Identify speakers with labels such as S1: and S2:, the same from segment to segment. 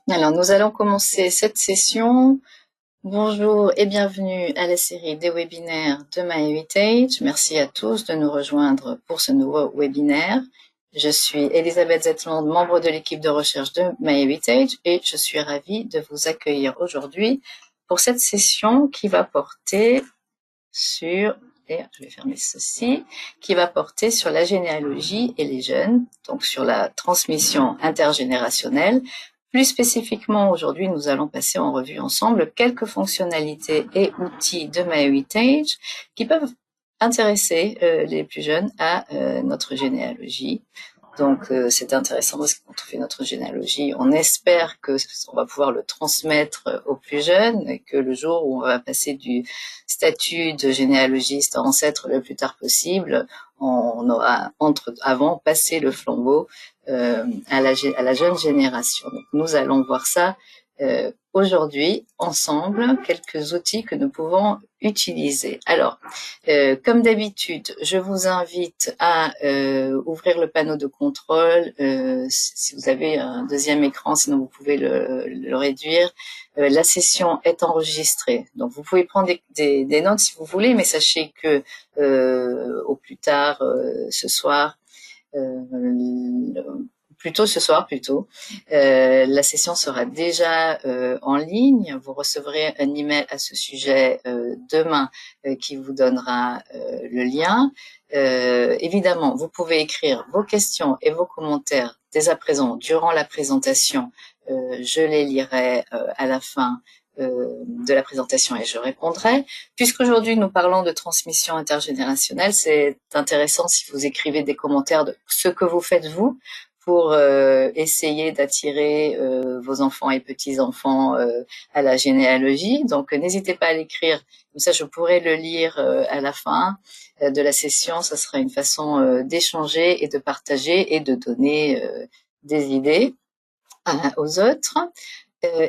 S1: Alors, nous allons commencer cette session. Bonjour et bienvenue à la série des webinaires de MyHeritage. Merci à tous de nous rejoindre pour ce nouveau webinaire. Je suis Elisabeth Zetland, membre de l'équipe de recherche de MyHeritage et je suis ravie de vous accueillir aujourd'hui pour cette session qui va porter sur, et je vais fermer ceci, qui va porter sur la généalogie et les jeunes, donc sur la transmission intergénérationnelle. Plus spécifiquement, aujourd'hui, nous allons passer en revue ensemble quelques fonctionnalités et outils de MyHeritage qui peuvent intéresser les plus jeunes à notre généalogie. Donc c'est intéressant parce que quand on fait notre généalogie, on espère que on va pouvoir le transmettre aux plus jeunes et que le jour où on va passer du statut de généalogiste à ancêtre le plus tard possible, on aura avant passé le flambeau à la jeune génération. Donc nous allons voir ça aujourd'hui ensemble, quelques outils que nous pouvons utiliser. Alors, comme d'habitude, je vous invite à ouvrir le panneau de contrôle. Si vous avez un deuxième écran, sinon vous pouvez le réduire. La session est enregistrée, donc vous pouvez prendre des notes si vous voulez, mais sachez que au plus tard ce soir, plutôt ce soir plutôt. La session sera déjà en ligne. Vous recevrez un email à ce sujet demain qui vous donnera le lien. Évidemment, vous pouvez écrire vos questions et vos commentaires dès à présent durant la présentation. Je les lirai à la fin de la présentation et je répondrai. Puisqu'aujourd'hui nous parlons de transmission intergénérationnelle, c'est intéressant si vous écrivez des commentaires de ce que vous faites vous pour essayer d'attirer vos enfants et petits-enfants à la généalogie. Donc n'hésitez pas à l'écrire, comme ça je pourrai le lire à la fin de la session. Ça sera une façon d'échanger et de partager et de donner des idées aux autres.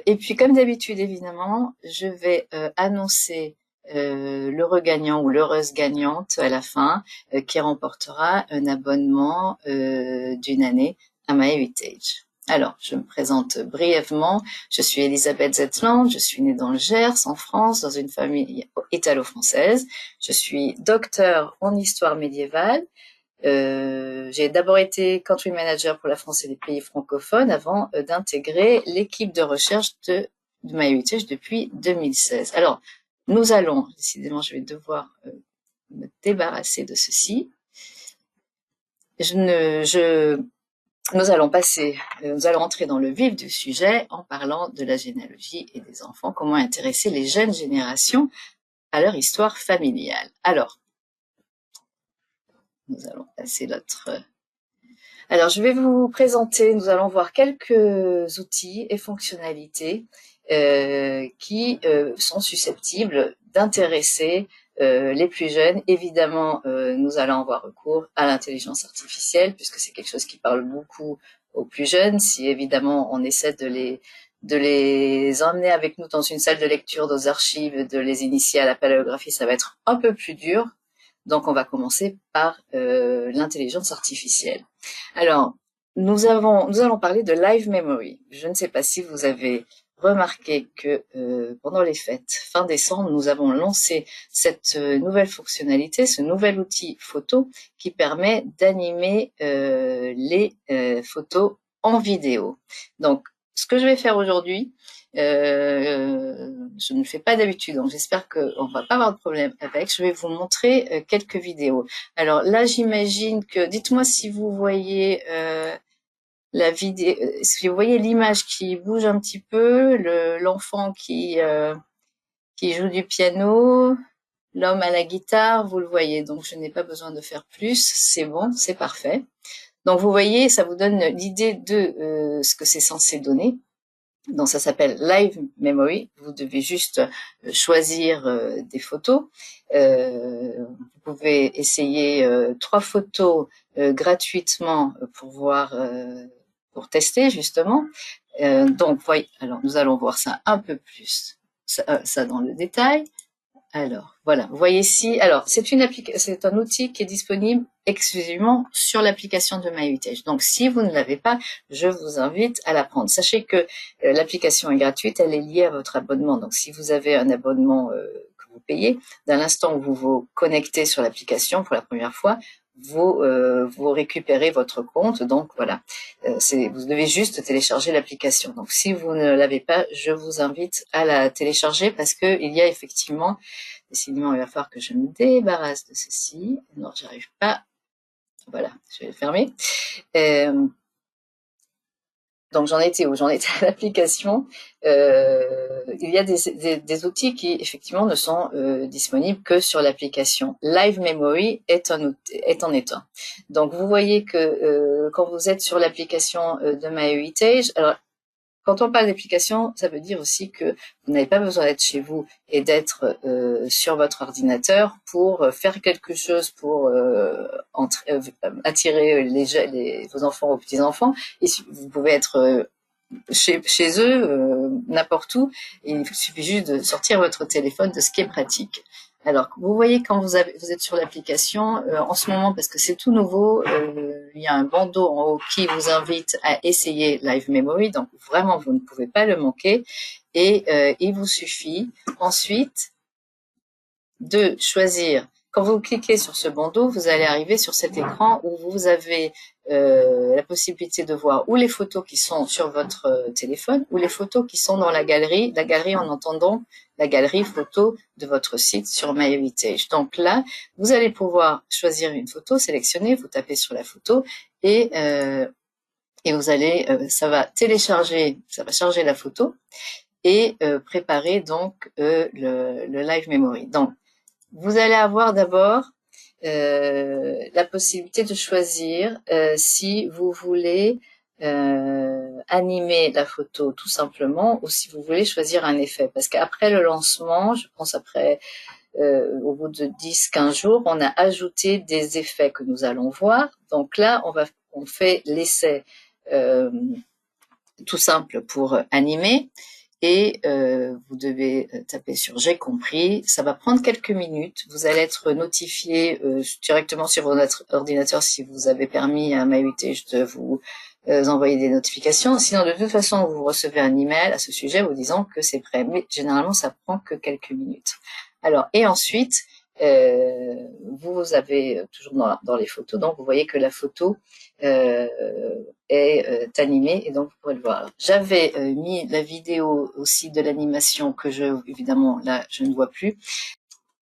S1: Et puis, comme d'habitude, évidemment, je vais annoncer l'heureux gagnant ou l'heureuse gagnante à la fin qui remportera un abonnement d'une année à MyHeritage. Alors, je me présente brièvement. Je suis Elisabeth Zetland, je suis née dans le Gers, en France, dans une famille italo-française. Je suis docteur en histoire médiévale. J'ai d'abord été country manager pour la France et les pays francophones avant d'intégrer l'équipe de recherche de MyHeritage depuis 2016. Alors, nous allons, décidément, je vais devoir me débarrasser de ceci. Nous allons entrer dans le vif du sujet en parlant de la généalogie et des enfants, comment intéresser les jeunes générations à leur histoire familiale. Alors, nous allons passer Alors, je vais vous présenter, nous allons voir quelques outils et fonctionnalités qui sont susceptibles d'intéresser les plus jeunes. Évidemment, nous allons avoir recours à l'intelligence artificielle puisque c'est quelque chose qui parle beaucoup aux plus jeunes. Si évidemment on essaie de les emmener avec nous dans une salle de lecture, dans les archives, de les initier à la paléographie, ça va être un peu plus dur. Donc, on va commencer par l'intelligence artificielle. Alors, nous allons parler de Live Memory. Je ne sais pas si vous avez remarqué que pendant les fêtes fin décembre, nous avons lancé cette nouvelle fonctionnalité, ce nouvel outil photo qui permet d'animer les photos en vidéo. Donc, ce que je vais faire aujourd'hui, je ne le fais pas d'habitude, donc j'espère qu'on va pas avoir de problème avec. Je vais vous montrer quelques vidéos. Alors là, j'imagine que, dites-moi si vous voyez la vidéo, si vous voyez l'image qui bouge un petit peu, l'enfant qui joue du piano, l'homme à la guitare, vous le voyez. Donc je n'ai pas besoin de faire plus, c'est bon, c'est parfait. Donc vous voyez, ça vous donne l'idée de ce que c'est censé donner. Donc ça s'appelle Live Memory. Vous devez juste choisir des photos. Vous pouvez essayer 3 photos gratuitement pour voir, pour tester justement. Donc, voyez, alors nous allons voir ça un peu plus, ça dans le détail. Alors, voilà. Vous voyez ici. Alors, c'est un outil qui est disponible exclusivement sur l'application de MyHeritage. Donc, si vous ne l'avez pas, je vous invite à la prendre. Sachez que l'application est gratuite, elle est liée à votre abonnement. Donc, si vous avez un abonnement que vous payez, dès l'instant où vous vous connectez sur l'application pour la première fois, vous récupérez votre compte. Donc, voilà. Vous devez juste télécharger l'application. Donc, si vous ne l'avez pas, je vous invite à la télécharger parce que il y a effectivement. Décidément, il va falloir que je me débarrasse de ceci. Non, j'arrive pas. Voilà, je vais le fermer. Euh, donc j'en étais où? J'en étais à l'application. Il y a des outils qui effectivement ne sont disponibles que sur l'application. Live Memory est en état. Donc vous voyez que quand vous êtes sur l'application de MyHeritage, alors quand on parle d'application, ça veut dire aussi que vous n'avez pas besoin d'être chez vous et d'être sur votre ordinateur pour faire quelque chose pour attirer vos enfants ou petits-enfants. Et vous pouvez être chez eux, n'importe où. Et il suffit juste de sortir votre téléphone, de ce qui est pratique. Alors, vous voyez quand vous êtes sur l'application, en ce moment, parce que c'est tout nouveau, il y a un bandeau en haut qui vous invite à essayer Live Memory, donc vraiment, vous ne pouvez pas le manquer. Et il vous suffit ensuite de choisir. Quand vous cliquez sur ce bandeau, vous allez arriver sur cet écran où vous avez la possibilité de voir ou les photos qui sont sur votre téléphone ou les photos qui sont dans la galerie en entendant la galerie photo de votre site sur MyHeritage. Donc là, vous allez pouvoir choisir une photo, sélectionner, vous tapez sur la photo et vous allez, ça va charger la photo et préparer donc le Live Memory. Donc vous allez avoir d'abord la possibilité de choisir si vous voulez animer la photo tout simplement ou si vous voulez choisir un effet. Parce qu'après le lancement, je pense au bout de 10-15 jours, on a ajouté des effets que nous allons voir. Donc là, on fait l'essai tout simple pour animer. Et vous devez taper sur j'ai compris. Ça va prendre quelques minutes. Vous allez être notifié directement sur votre ordinateur si vous avez permis à MyHeritage de vous envoyer des notifications. Sinon, de toute façon, vous recevez un email à ce sujet vous disant que c'est prêt. Mais généralement, ça prend que quelques minutes. Alors, et ensuite, vous avez toujours dans les photos, donc vous voyez que la photo est animée et donc vous pourrez le voir. J'avais mis la vidéo aussi de l'animation que évidemment là je ne vois plus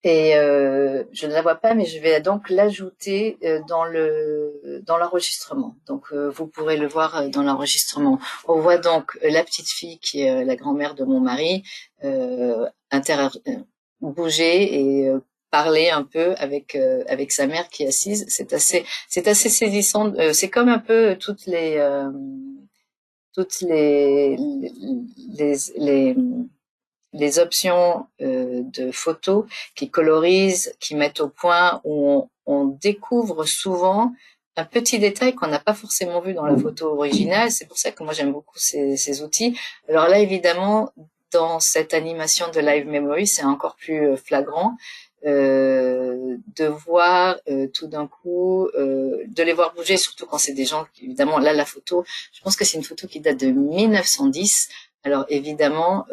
S1: et je ne la vois pas mais je vais donc l'ajouter dans l'enregistrement. Donc vous pourrez le voir dans l'enregistrement. On voit donc la petite fille qui est la grand-mère de mon mari bouger et parler un peu avec sa mère qui est assise. C'est assez saisissant. C'est comme un peu les, les, les options de photos qui colorisent, qui mettent au point, où on découvre souvent un petit détail qu'on n'a pas forcément vu dans la photo originale. C'est pour ça que moi j'aime beaucoup ces outils. Alors là, évidemment, dans cette animation de Live Memory, c'est encore plus flagrant de voir tout d'un coup, de les voir bouger, surtout quand c'est des gens, évidemment, là la photo, je pense que c'est une photo qui date de 1910. Alors évidemment,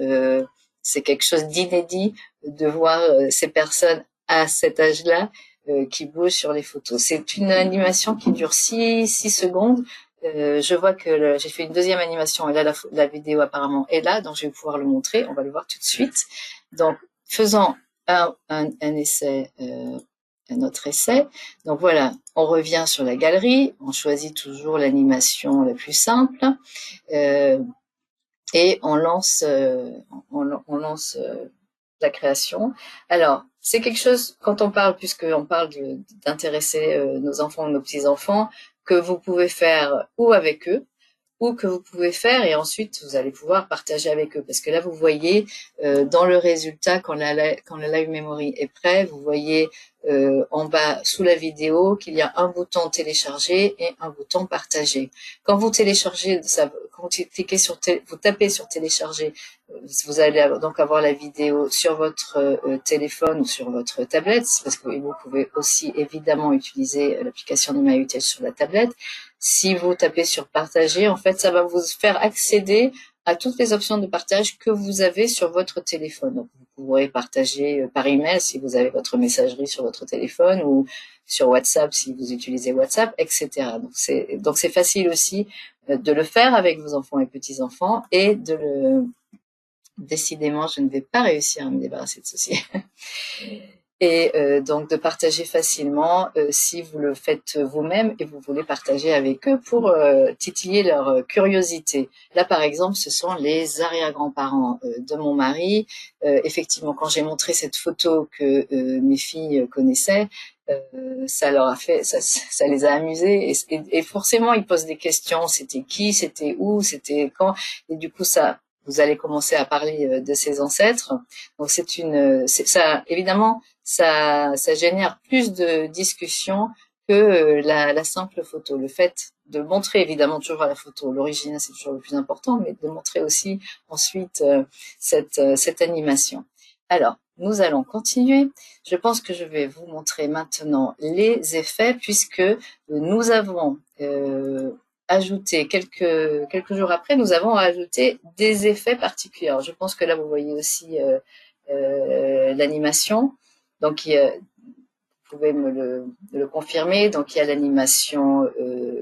S1: c'est quelque chose d'inédit de voir ces personnes à cet âge-là qui bougent sur les photos. C'est une animation qui dure 6 secondes. Je vois que j'ai fait une deuxième animation et là la vidéo apparemment est là, donc je vais pouvoir le montrer. On va le voir tout de suite. Donc, faisant un essai, un autre essai. Donc voilà, on revient sur la galerie, on choisit toujours l'animation la plus simple et on lance la création. Alors, c'est quelque chose, quand on parle, puisqu'on parle d'intéresser nos enfants ou nos petits-enfants, que vous pouvez faire ou avec eux, ou que vous pouvez faire et ensuite vous allez pouvoir partager avec eux. Parce que là, vous voyez dans le résultat, quand le Live Memory est prêt, vous voyez en bas sous la vidéo qu'il y a un bouton télécharger et un bouton partager. Quand vous téléchargez, quand vous cliquez sur vous tapez sur télécharger, vous allez donc avoir la vidéo sur votre téléphone ou sur votre tablette, parce que vous pouvez aussi évidemment utiliser l'application de MyHeritage sur la tablette. Si vous tapez sur partager, en fait, ça va vous faire accéder à toutes les options de partage que vous avez sur votre téléphone. Donc, vous pourrez partager par email si vous avez votre messagerie sur votre téléphone ou sur WhatsApp si vous utilisez WhatsApp, etc. Donc c'est facile aussi de le faire avec vos enfants et petits-enfants et décidément, je ne vais pas réussir à me débarrasser de ceci. Et donc de partager facilement si vous le faites vous-même et vous voulez partager avec eux pour titiller leur curiosité. Là, par exemple, ce sont les arrière-grands-parents de mon mari. Effectivement, quand j'ai montré cette photo que mes filles connaissaient, ça leur a fait, ça les a amusés et forcément ils posent des questions. C'était qui, c'était où, c'était quand, et du coup ça, vous allez commencer à parler de ses ancêtres. Donc ça évidemment ça génère plus de discussions que la simple photo. Le fait de montrer évidemment toujours la photo, l'original c'est toujours le plus important, mais de montrer aussi ensuite cette animation. Alors, nous allons continuer. Je pense que je vais vous montrer maintenant les effets puisque nous avons ajouté quelques jours après, nous avons ajouté des effets particuliers. Alors, je pense que là, vous voyez aussi l'animation. Donc, vous pouvez le confirmer. Donc, il y a l'animation,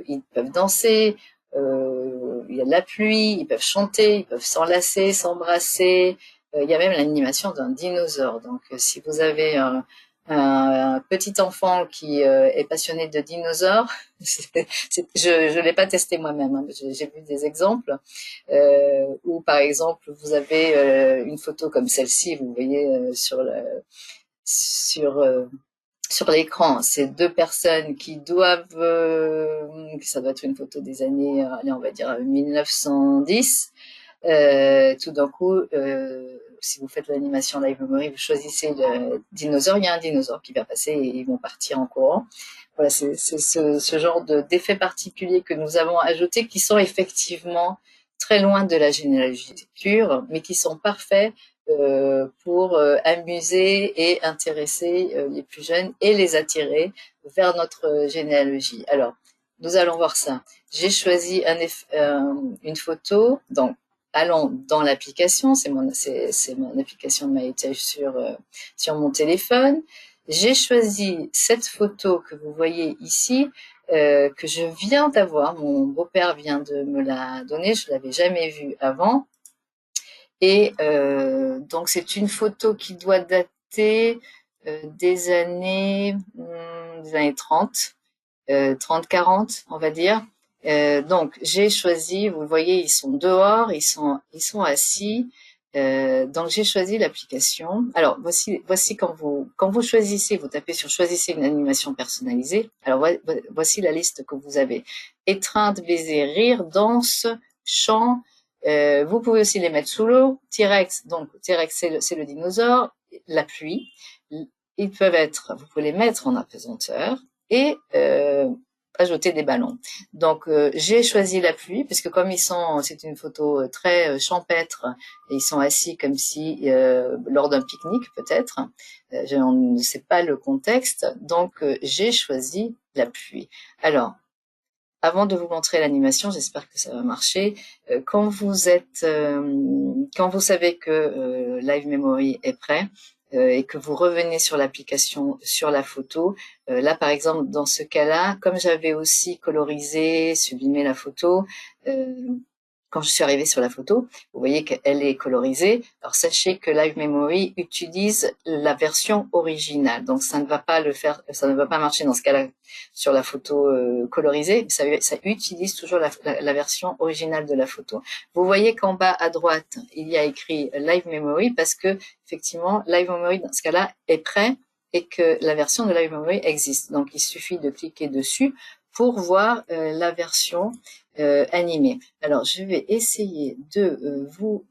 S1: ils peuvent danser, il y a de la pluie, ils peuvent chanter, ils peuvent s'enlacer, s'embrasser. Il y a même l'animation d'un dinosaure. Donc, si vous avez un petit enfant qui est passionné de dinosaures, je l'ai pas testé moi-même, hein, j'ai vu des exemples, où par exemple vous avez une photo comme celle-ci, vous voyez sur sur l'écran, c'est deux personnes qui doivent, ça doit être une photo des années, allez, on va dire 1910. Tout d'un coup, si vous faites l'animation Live Memory, vous choisissez le dinosaure, il y a un dinosaure qui va passer et ils vont partir en courant. Voilà, c'est ce genre d'effets particuliers que nous avons ajoutés qui sont effectivement très loin de la généalogie pure, mais qui sont parfaits pour amuser et intéresser les plus jeunes et les attirer vers notre généalogie. Alors, nous allons voir ça. J'ai choisi une photo, donc allons dans l'application, c'est mon application de MyHeritage sur mon téléphone. J'ai choisi cette photo que vous voyez ici, que je viens d'avoir. Mon beau-père vient de me la donner, je l'avais jamais vue avant. Et donc c'est une photo qui doit dater des années 30, 30-40, on va dire. Donc j'ai choisi, vous voyez, ils sont dehors, ils sont assis. Donc j'ai choisi l'application. Alors voici quand vous choisissez, vous tapez sur choisissez une animation personnalisée. Alors voici la liste que vous avez: étreinte, baiser, rire, danse, chant. Vous pouvez aussi les mettre sous l'eau. T-Rex, donc T-Rex c'est le dinosaure. La pluie. Ils peuvent être, vous pouvez les mettre en apesanteur et ajouter des ballons. Donc j'ai choisi la pluie parce que comme c'est une photo très champêtre et ils sont assis comme si lors d'un pique-nique peut-être. On ne sait pas le contexte, donc j'ai choisi la pluie. Alors, avant de vous montrer l'animation, j'espère que ça va marcher. Quand vous savez que Live Memory est prêt et que vous revenez sur l'application, sur la photo, là par exemple dans ce cas-là, comme j'avais aussi colorisé, sublimé la photo, quand je suis arrivée sur la photo, vous voyez qu'elle est colorisée. Alors sachez que Live Memory utilise la version originale, donc ça ne va pas ça ne va pas marcher dans ce cas-là sur la photo colorisée. Ça utilise toujours la version originale de la photo. Vous voyez qu'en bas à droite, il y a écrit Live Memory parce que effectivement Live Memory dans ce cas-là est prêt et que la version de Live Memory existe. Donc il suffit de cliquer dessus pour voir la version animée. Alors, je vais essayer de vous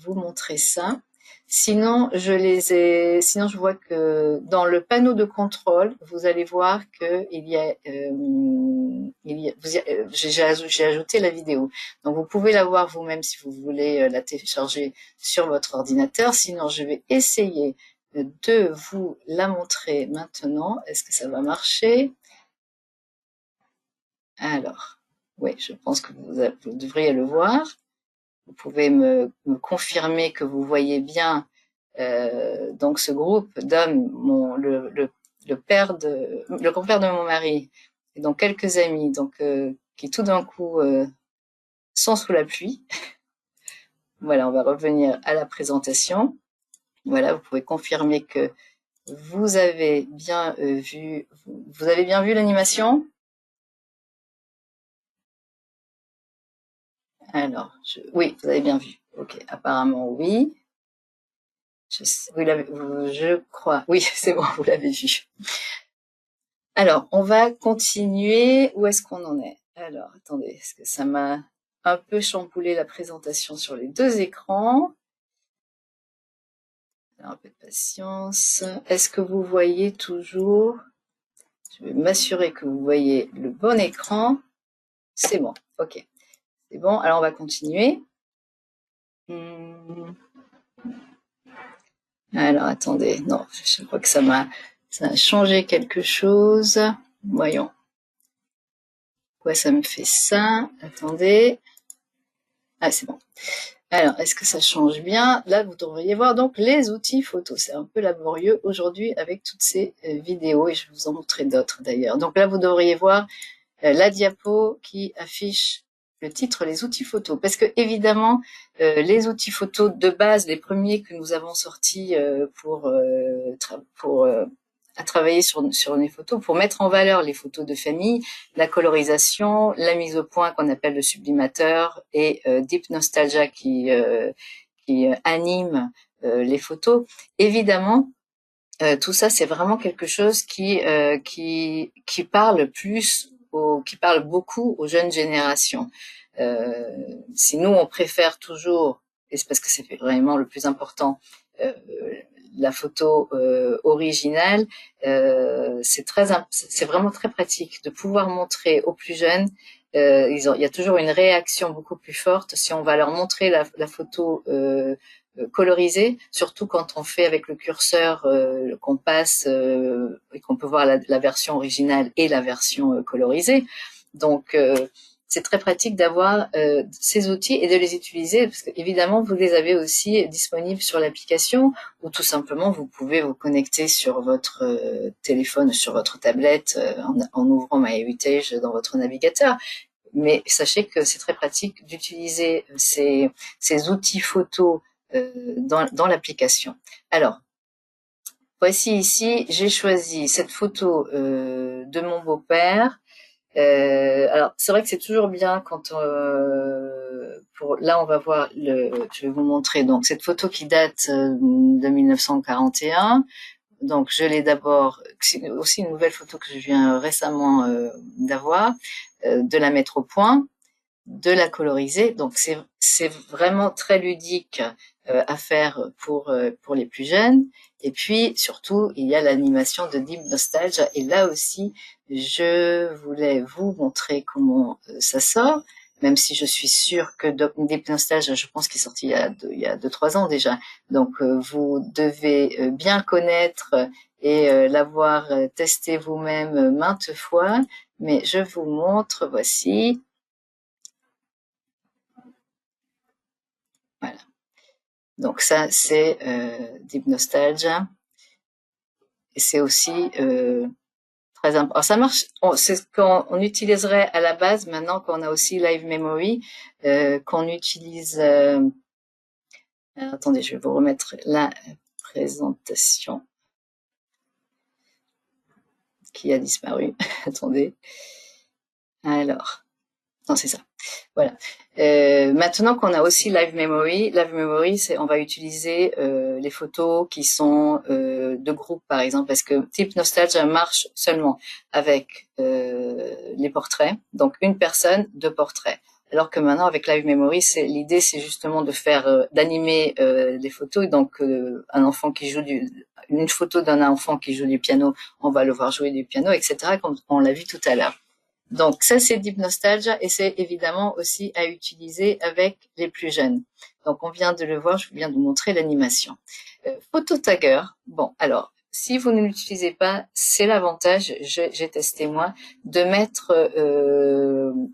S1: montrer ça. Sinon, sinon je vois que dans le panneau de contrôle, vous allez voir que j'ai ajouté la vidéo. Donc, vous pouvez la voir vous-même si vous voulez la télécharger sur votre ordinateur. Sinon, je vais essayer de vous la montrer maintenant. Est-ce que ça va marcher? Alors, oui, je pense que vous devriez le voir. Vous pouvez me confirmer que vous voyez bien donc ce groupe d'hommes, le grand-père de mon mari, et donc quelques amis, donc qui tout d'un coup sont sous la pluie. Voilà, on va revenir à la présentation. Voilà, vous pouvez confirmer que vous avez bien vous avez bien vu l'animation? Alors, oui, vous avez bien vu. Ok, apparemment oui. Je crois. Oui, c'est bon, vous l'avez vu. Alors, on va continuer. Où est-ce qu'on en est? Alors, attendez, est-ce que ça m'a un peu chamboulé la présentation sur les deux écrans? Alors, un peu de patience. Est-ce que vous voyez toujours? Je vais m'assurer que vous voyez le bon écran. C'est bon, ok. C'est bon, alors on va continuer. Alors, attendez, non, je crois que ça a changé quelque chose. Voyons. Pourquoi ça me fait ça? Attendez. Ah, c'est bon. Alors, est-ce que ça change bien? Là, vous devriez voir donc les outils photo. C'est un peu laborieux aujourd'hui avec toutes ces vidéos et je vais vous en montrer d'autres d'ailleurs. Donc là, vous devriez voir la diapo qui affiche le titre les outils photo. Parce que évidemment, les outils photo de base, les premiers que nous avons sortis à travailler sur les photos, pour mettre en valeur les photos de famille, la colorisation, la mise au point qu'on appelle le sublimateur et Deep Nostalgia qui anime les photos. Évidemment, tout ça, c'est vraiment quelque chose qui parle qui parle beaucoup aux jeunes générations. Si nous, on préfère toujours, et c'est parce que c'est vraiment le plus important, euh, la photo originale, c'est vraiment très pratique de pouvoir montrer aux plus jeunes. Il y a toujours une réaction beaucoup plus forte si on va leur montrer la photo colorisée, surtout quand on fait avec le curseur qu'on passe et qu'on peut voir la version originale et la version colorisée. Donc c'est très pratique d'avoir ces outils et de les utiliser parce que évidemment vous les avez aussi disponibles sur l'application ou tout simplement vous pouvez vous connecter sur votre téléphone, sur votre tablette en ouvrant MyHeritage dans votre navigateur. Mais sachez que c'est très pratique d'utiliser ces outils photos dans l'application. Alors, voici ici, j'ai choisi cette photo de mon beau-père. Alors, c'est vrai que c'est toujours bien quand là, on va voir je vais vous montrer donc cette photo qui date de 1941. Donc, je l'ai d'abord, c'est aussi une nouvelle photo que je viens récemment d'avoir, de la mettre au point, de la coloriser. Donc, c'est vraiment très ludique à faire pour les plus jeunes. Et puis, surtout, il y a l'animation de Deep Nostalgia. Et là aussi, je voulais vous montrer comment ça sort, même si je suis sûre que Deep Nostalgia, je pense qu'il est sorti il y a 2-3 ans déjà. Donc, vous devez bien connaître et l'avoir testé vous-même maintes fois. Mais je vous montre, voici. Voilà. Donc ça, c'est Deep Nostalgia. Et c'est aussi très important. Ça marche, c'est ce qu'on utiliserait à la base maintenant qu'on a aussi Live Memory, qu'on utilise... attendez, je vais vous remettre la présentation qui a disparu. Attendez. Alors, Non, c'est ça. Voilà. Maintenant qu'on a aussi Live Memory, c'est on va utiliser les photos qui sont de groupe, par exemple, parce que Type Nostalgia marche seulement avec les portraits, donc une personne, deux portraits. Alors que maintenant, avec Live Memory, l'idée, c'est justement de faire d'animer des photos. Donc, un enfant qui joue une photo d'un enfant qui joue du piano, on va le voir jouer du piano, etc. Comme on l'a vu tout à l'heure. Donc ça, c'est Deep Nostalgia et c'est évidemment aussi à utiliser avec les plus jeunes. Donc on vient de le voir, je viens de vous montrer l'animation. Phototagger, bon alors, si vous ne l'utilisez pas, c'est l'avantage, j'ai testé moi, de mettre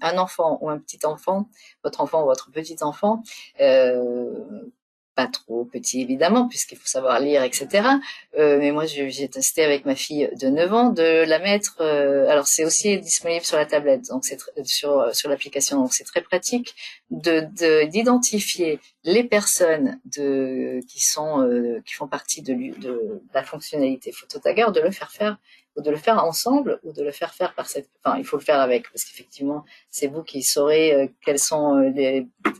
S1: un enfant ou un petit enfant ou votre petit enfant, euh, pas trop petit évidemment, puisqu'il faut savoir lire, etc. Mais moi, j'ai testé avec ma fille de 9 ans de la mettre. Alors, c'est aussi disponible sur la tablette, donc c'est sur l'application, donc c'est très pratique d'identifier les personnes qui font partie de la fonctionnalité phototagger, de le faire ou de le faire ensemble ou de le faire faire enfin il faut le faire avec parce qu'effectivement c'est vous qui saurez quelles sont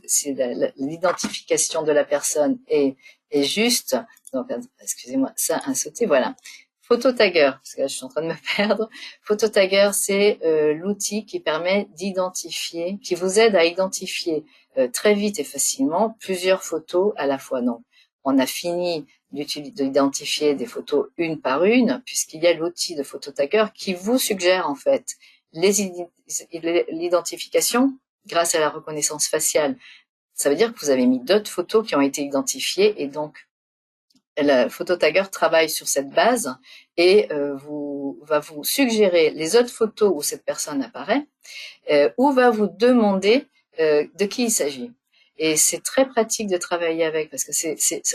S1: si l'identification de la personne est juste. Donc excusez-moi, ça a sauté, voilà. Phototagger, parce que là je suis en train de me perdre. Phototagger, c'est l'outil qui permet d'identifier, qui vous aide à identifier très vite et facilement plusieurs photos à la fois. Donc, on a fini d'identifier des photos une par une, puisqu'il y a l'outil de Phototagger qui vous suggère en fait l'identification grâce à la reconnaissance faciale. Ça veut dire que vous avez mis d'autres photos qui ont été identifiées et donc le Phototagger travaille sur cette base et va vous suggérer les autres photos où cette personne apparaît ou va vous demander de qui il s'agit. Et c'est très pratique de travailler avec parce que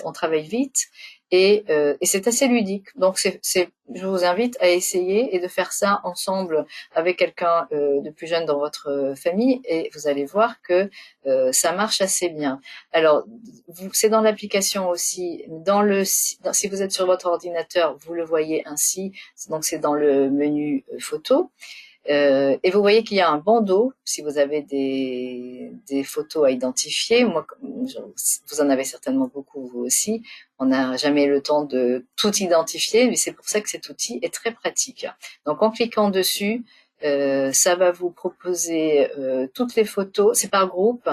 S1: on travaille vite et c'est assez ludique. Donc je vous invite à essayer et de faire ça ensemble avec quelqu'un de plus jeune dans votre famille et vous allez voir que ça marche assez bien. Alors, c'est dans l'application aussi. Si vous êtes sur votre ordinateur, vous le voyez ainsi. Donc c'est dans le menu photo. Et vous voyez qu'il y a un bandeau, si vous avez des photos à identifier. Moi, vous en avez certainement beaucoup, vous aussi. On n'a jamais le temps de tout identifier, mais c'est pour ça que cet outil est très pratique. Donc, en cliquant dessus, ça va vous proposer toutes les photos. C'est par groupe.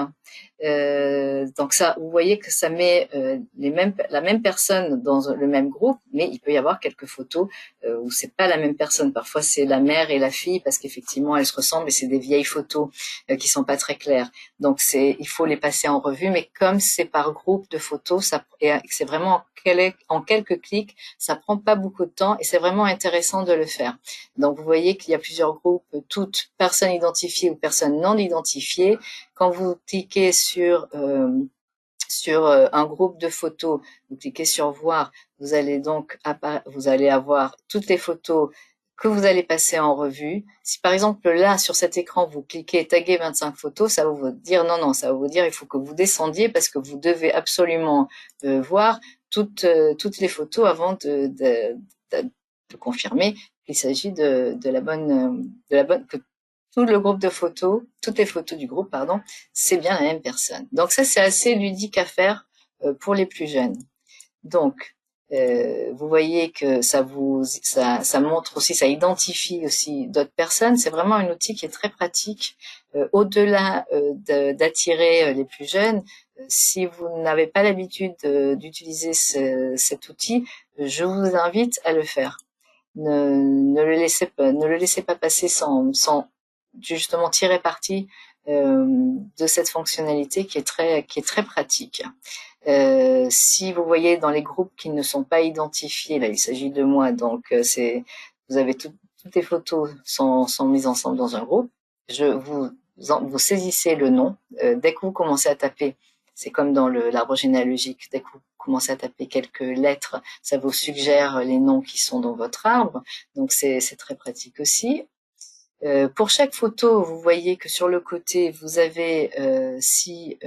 S1: Donc ça, vous voyez que ça met la même personne dans le même groupe, mais il peut y avoir quelques photos où c'est pas la même personne. Parfois c'est la mère et la fille parce qu'effectivement elles se ressemblent, mais c'est des vieilles photos qui sont pas très claires. Donc il faut les passer en revue, mais comme c'est par groupe de photos, c'est vraiment en quelques clics, ça prend pas beaucoup de temps et c'est vraiment intéressant de le faire. Donc vous voyez qu'il y a plusieurs groupes, toutes personnes identifiées ou personnes non identifiées. Quand vous cliquez sur un groupe de photos, vous cliquez sur voir, vous allez avoir toutes les photos que vous allez passer en revue. Si par exemple là sur cet écran vous cliquez taguer 25 photos, ça va vous dire non, ça va vous dire il faut que vous descendiez parce que vous devez absolument voir toutes les photos avant de confirmer qu'il s'agit de la bonne que tout le groupe de photos, toutes les photos du groupe, pardon, c'est bien la même personne. Donc ça, c'est assez ludique à faire pour les plus jeunes. Donc, vous voyez que ça montre aussi, ça identifie aussi d'autres personnes. C'est vraiment un outil qui est très pratique. Au-delà d'attirer les plus jeunes, si vous n'avez pas l'habitude d'utiliser cet outil, je vous invite à le faire. Ne le laissez pas passer sans justement tirer parti de cette fonctionnalité qui est très pratique. Si vous voyez dans les groupes qui ne sont pas identifiés, là il s'agit de moi, donc vous avez toutes les photos sont mises ensemble dans un groupe. Vous saisissez le nom. Dès que vous commencez à taper, c'est comme dans l'arbre généalogique, dès que vous commencez à taper quelques lettres, ça vous suggère les noms qui sont dans votre arbre. Donc c'est très pratique aussi. Pour chaque photo, vous voyez que sur le côté, vous avez, si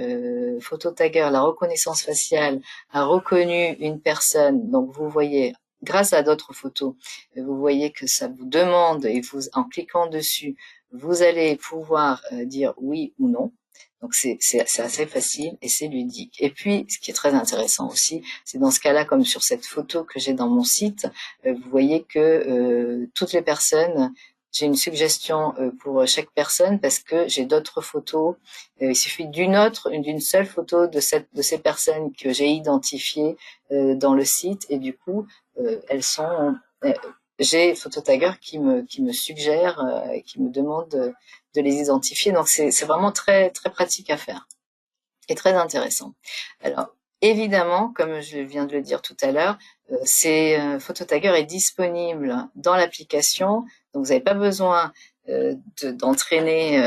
S1: Phototagger, la reconnaissance faciale, a reconnu une personne, donc vous voyez, grâce à d'autres photos, vous voyez que ça vous demande, et vous, en cliquant dessus, vous allez pouvoir dire oui ou non. Donc c'est assez facile et c'est ludique. Et puis, ce qui est très intéressant aussi, c'est dans ce cas-là, comme sur cette photo que j'ai dans mon site, vous voyez que toutes les personnes, j'ai une suggestion pour chaque personne parce que j'ai d'autres photos. Il suffit d'une seule photo de ces personnes que j'ai identifiées dans le site et du coup, elles sont j'ai Phototagger qui me suggère et qui me demande de les identifier. Donc c'est vraiment très très pratique à faire et très intéressant. Alors évidemment, comme je viens de le dire tout à l'heure, Phototagger est disponible dans l'application, donc vous n'avez pas besoin d'entraîner,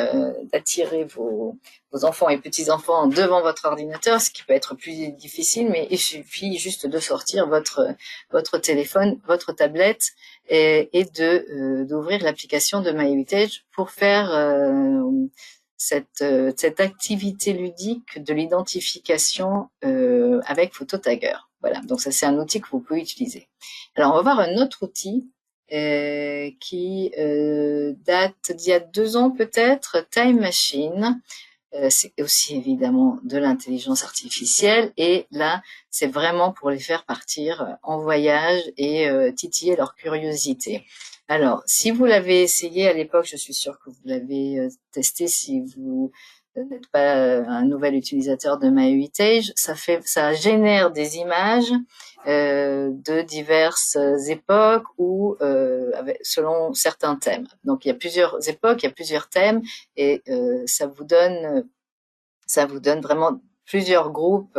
S1: d'attirer vos enfants et petits-enfants devant votre ordinateur, ce qui peut être plus difficile, mais il suffit juste de sortir votre téléphone, votre tablette et d'ouvrir l'application de MyHeritage pour faire cette activité ludique de l'identification avec Phototagger. Voilà, donc ça c'est un outil que vous pouvez utiliser. Alors on va voir un autre outil qui date d'il y a 2 ans peut-être, Time Machine. C'est aussi évidemment de l'intelligence artificielle et là c'est vraiment pour les faire partir en voyage et titiller leur curiosité. Alors si vous l'avez essayé à l'époque, je suis sûre que vous l'avez testé. Si vous n'êtes pas un nouvel utilisateur de MyHeritage, ça génère des images de diverses époques ou selon certains thèmes. Donc il y a plusieurs époques, il y a plusieurs thèmes et ça vous donne vraiment plusieurs groupes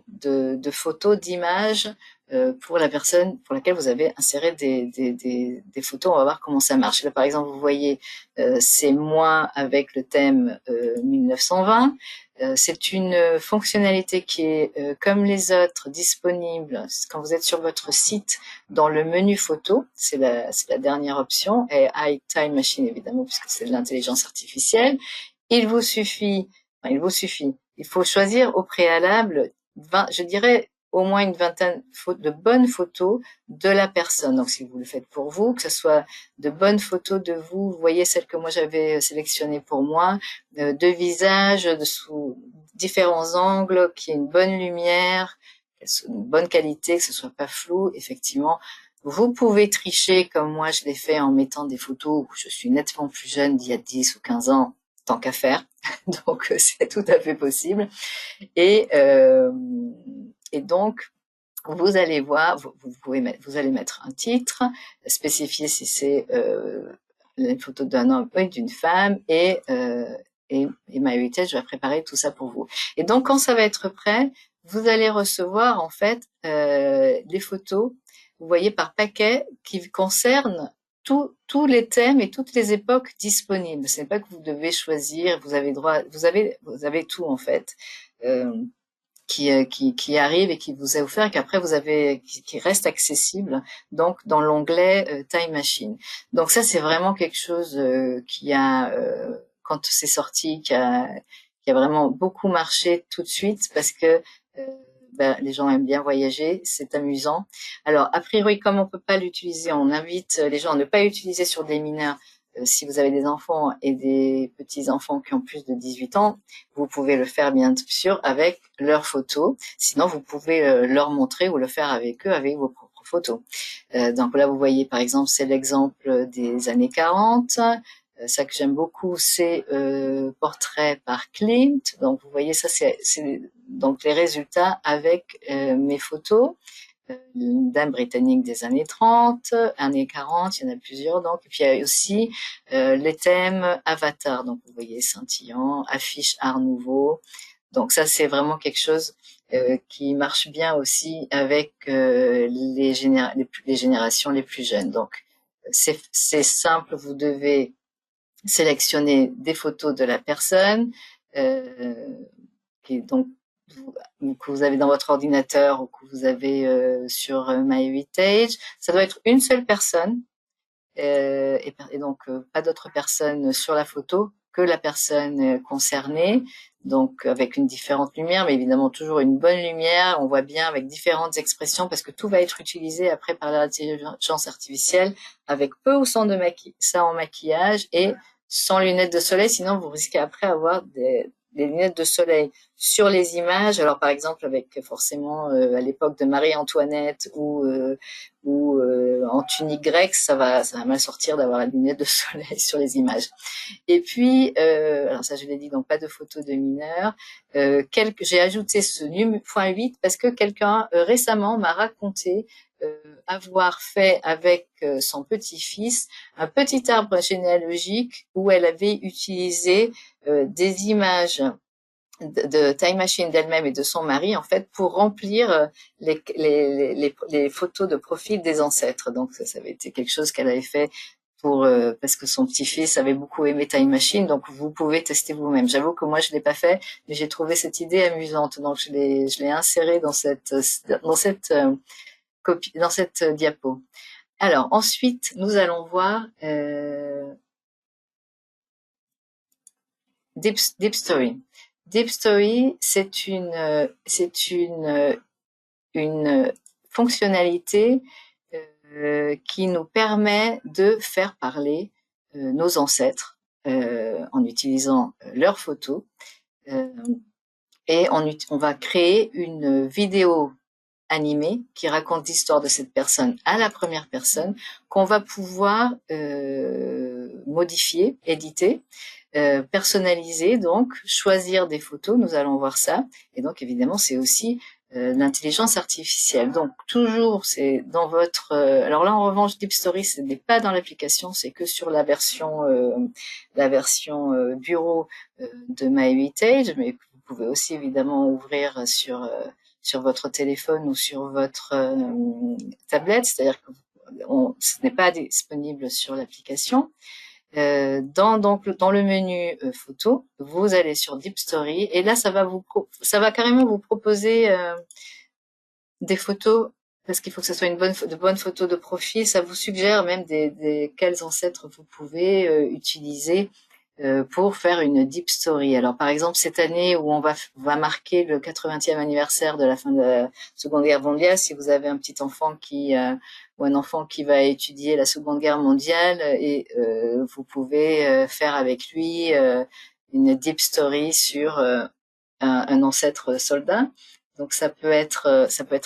S1: de photos, d'images pour la personne pour laquelle vous avez inséré des photos. On va voir comment ça marche. Là, par exemple, vous voyez, c'est moi avec le thème 1920. C'est une fonctionnalité qui est, comme les autres, disponible quand vous êtes sur votre site dans le menu photo. C'est la dernière option. Et Time Machine, évidemment, puisque c'est de l'intelligence artificielle. Il vous suffit il faut choisir au préalable, je dirais au moins une vingtaine de bonnes photos de la personne. Donc, si vous le faites pour vous, que ce soit de bonnes photos de vous, vous voyez celles que moi j'avais sélectionnées pour moi, de visages sous différents angles, qu'il y ait une bonne lumière, une bonne qualité, que ce soit pas flou, effectivement. Vous pouvez tricher comme moi je l'ai fait en mettant des photos où je suis nettement plus jeune d'il y a 10 ou 15 ans, tant qu'à faire. Donc c'est tout à fait possible. Et, euh, et donc vous allez voir, vous allez mettre un titre, spécifier si c'est une photo d'un homme ou d'une femme et MyHeritage va préparer tout ça pour vous. Et donc quand ça va être prêt, vous allez recevoir en fait les photos, vous voyez par paquet qui concernent tous les thèmes et toutes les époques disponibles. Ce n'est pas que vous devez choisir, vous avez droit, vous avez tout en fait. Qui arrive et qui vous est offert et qu'après vous avez qui reste accessible donc dans l'onglet Time Machine. Donc ça c'est vraiment quelque chose qui a quand c'est sorti qui a vraiment beaucoup marché tout de suite parce que les gens aiment bien voyager, c'est amusant. Alors a priori comme on peut pas l'utiliser, on invite les gens à ne pas l'utiliser sur des mineurs. Si vous avez des enfants et des petits-enfants qui ont plus de 18 ans, vous pouvez le faire bien sûr avec leurs photos. Sinon, vous pouvez leur montrer ou le faire avec eux, avec vos propres photos. Donc là, vous voyez, par exemple, c'est l'exemple des années 40. Ça que j'aime beaucoup, c'est Portrait par Klimt. Donc vous voyez, ça c'est donc les résultats avec mes photos une dame britannique des années 30, années 40, il y en a plusieurs donc. Et puis il y a aussi les thèmes Avatar, donc vous voyez scintillant, affiche Art Nouveau. Donc ça c'est vraiment quelque chose qui marche bien aussi avec les générations les plus jeunes. Donc c'est simple, vous devez sélectionner des photos de la personne, qui donc que vous avez dans votre ordinateur ou que vous avez sur MyHeritage. Ça doit être une seule personne et donc pas d'autres personnes sur la photo que la personne concernée. Donc avec une différente lumière, mais évidemment toujours une bonne lumière. On voit bien avec différentes expressions parce que tout va être utilisé après par l'intelligence artificielle avec peu ou sans de ça en maquillage et sans lunettes de soleil, sinon vous risquez après avoir des lunettes de soleil sur les images. Alors par exemple avec forcément à l'époque de Marie-Antoinette ou en tunique grecque, ça va mal sortir d'avoir la lunette de soleil sur les images. Et puis, alors ça je l'ai dit, donc pas de photos de mineurs. J'ai ajouté ce point 8 parce que quelqu'un récemment m'a raconté avoir fait avec son petit-fils un petit arbre généalogique où elle avait utilisé des images de Time Machine d'elle-même et de son mari, en fait, pour remplir les photos de profil des ancêtres. Donc, ça avait été quelque chose qu'elle avait fait parce que son petit-fils avait beaucoup aimé Time Machine, donc vous pouvez tester vous-même. J'avoue que moi, je l'ai pas fait, mais j'ai trouvé cette idée amusante, donc je l'ai insérée dans cette diapo. Alors, ensuite, nous allons voir Deep Story. Deep Story, c'est une fonctionnalité qui nous permet de faire parler nos ancêtres en utilisant leurs photos et on va créer une vidéo animée qui raconte l'histoire de cette personne à la première personne qu'on va pouvoir modifier, éditer, personnaliser, donc choisir des photos, nous allons voir ça. Et donc évidemment c'est aussi l'intelligence artificielle. Donc toujours c'est dans votre alors là en revanche Deep Story ce n'est pas dans l'application, c'est que sur la version bureau de MyHeritage, mais vous pouvez aussi évidemment ouvrir sur votre téléphone ou sur votre tablette, c'est-à-dire que ce n'est pas disponible sur l'application. Dans le menu photo, vous allez sur Deep Story et là ça va carrément vous proposer des photos parce qu'il faut que ce soit de bonnes photos de profil. Ça vous suggère même quels ancêtres vous pouvez utiliser pour faire une Deep Story. Alors par exemple cette année où on va marquer le 80e anniversaire de la fin de la Seconde Guerre mondiale, si vous avez un petit enfant ou un enfant qui va étudier la Seconde Guerre mondiale et vous pouvez faire avec lui une Deep Story sur un ancêtre soldat. Donc ça peut être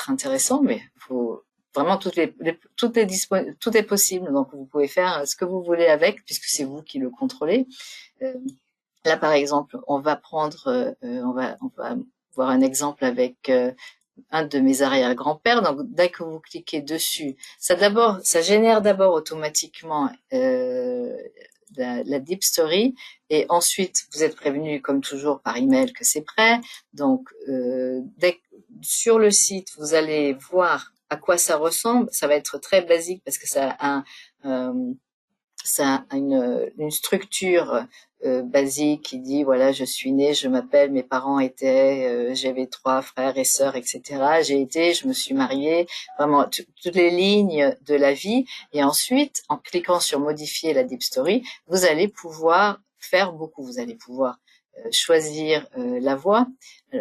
S1: intéressant, mais faut vraiment tout est possible. Donc vous pouvez faire ce que vous voulez avec, puisque c'est vous qui le contrôlez. Euh, Là, par exemple, on va voir un exemple avec un de mes arrière-grands-pères. Donc, dès que vous cliquez dessus, ça génère d'abord automatiquement la Deep Story, et ensuite vous êtes prévenu, comme toujours, par email que c'est prêt. Donc, sur le site, vous allez voir à quoi ça ressemble. Ça va être très basique parce que ça a une structure basique qui dit voilà, je suis né, je m'appelle, mes parents étaient, j'avais 3 frères et sœurs, etc. Je me suis mariée, vraiment toutes les lignes de la vie. Et ensuite, en cliquant sur modifier la Deep Story, vous allez pouvoir faire beaucoup. Vous allez pouvoir choisir la voix,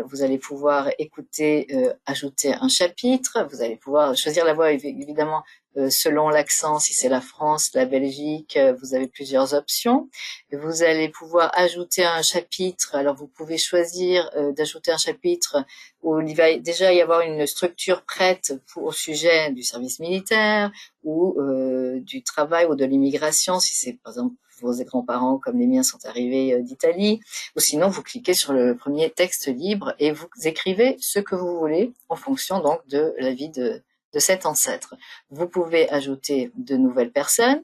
S1: vous allez pouvoir écouter, ajouter un chapitre, vous allez pouvoir choisir la voix évidemment selon l'accent, si c'est la France, la Belgique, vous avez plusieurs options. Vous allez pouvoir ajouter un chapitre. Alors vous pouvez choisir d'ajouter un chapitre où il va déjà y avoir une structure prête au sujet du service militaire ou du travail ou de l'immigration, si c'est par exemple vos grands-parents comme les miens sont arrivés d'Italie, ou sinon vous cliquez sur le premier texte libre et vous écrivez ce que vous voulez en fonction donc de la vie de cet ancêtre. Vous pouvez ajouter de nouvelles personnes.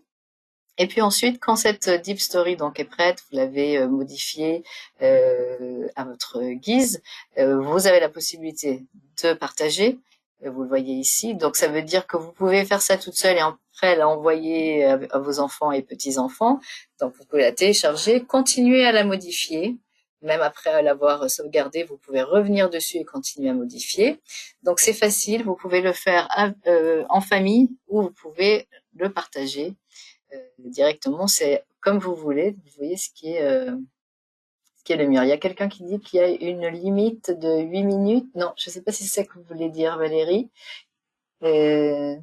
S1: Et puis ensuite, quand cette Deep Story donc est prête, vous l'avez modifiée à votre guise, vous avez la possibilité de partager. Vous le voyez ici. Donc ça veut dire que vous pouvez faire ça toute seule et après la envoyer à vos enfants et petits-enfants. Donc vous pouvez la télécharger, continuer à la modifier. Même après l'avoir sauvegardée, vous pouvez revenir dessus et continuer à modifier. Donc c'est facile, vous pouvez le faire en famille ou vous pouvez le partager directement. C'est comme vous voulez. Vous voyez ce qui est le mur. Il y a quelqu'un qui dit qu'il y a une limite de 8 minutes. Non, je ne sais pas si c'est ça que vous voulez dire, Valérie, mais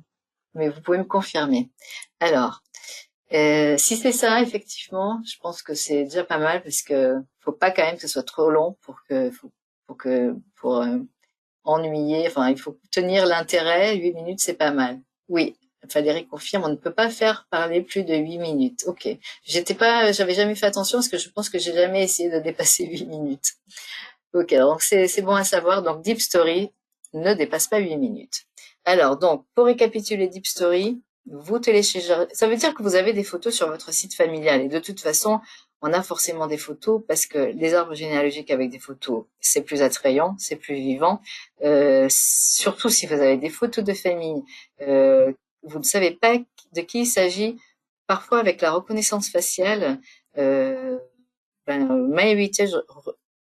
S1: vous pouvez me confirmer. Alors, Si c'est ça, effectivement, je pense que c'est déjà pas mal parce que faut pas quand même que ce soit trop long pour ennuyer. Enfin, il faut tenir l'intérêt. 8 minutes, c'est pas mal. Oui, Valérie confirme, on ne peut pas faire parler plus de 8 minutes. Ok. J'avais jamais fait attention parce que je pense que j'ai jamais essayé de dépasser 8 minutes. Ok, donc c'est bon à savoir. Donc Deep Story ne dépasse pas 8 minutes. Alors donc pour récapituler Deep Story, vous téléchargez. Ça veut dire que vous avez des photos sur votre site familial et de toute façon, on a forcément des photos parce que les arbres généalogiques avec des photos, c'est plus attrayant, c'est plus vivant. Surtout si vous avez des photos de famille, vous ne savez pas de qui il s'agit. Parfois avec la reconnaissance faciale. MyHeritage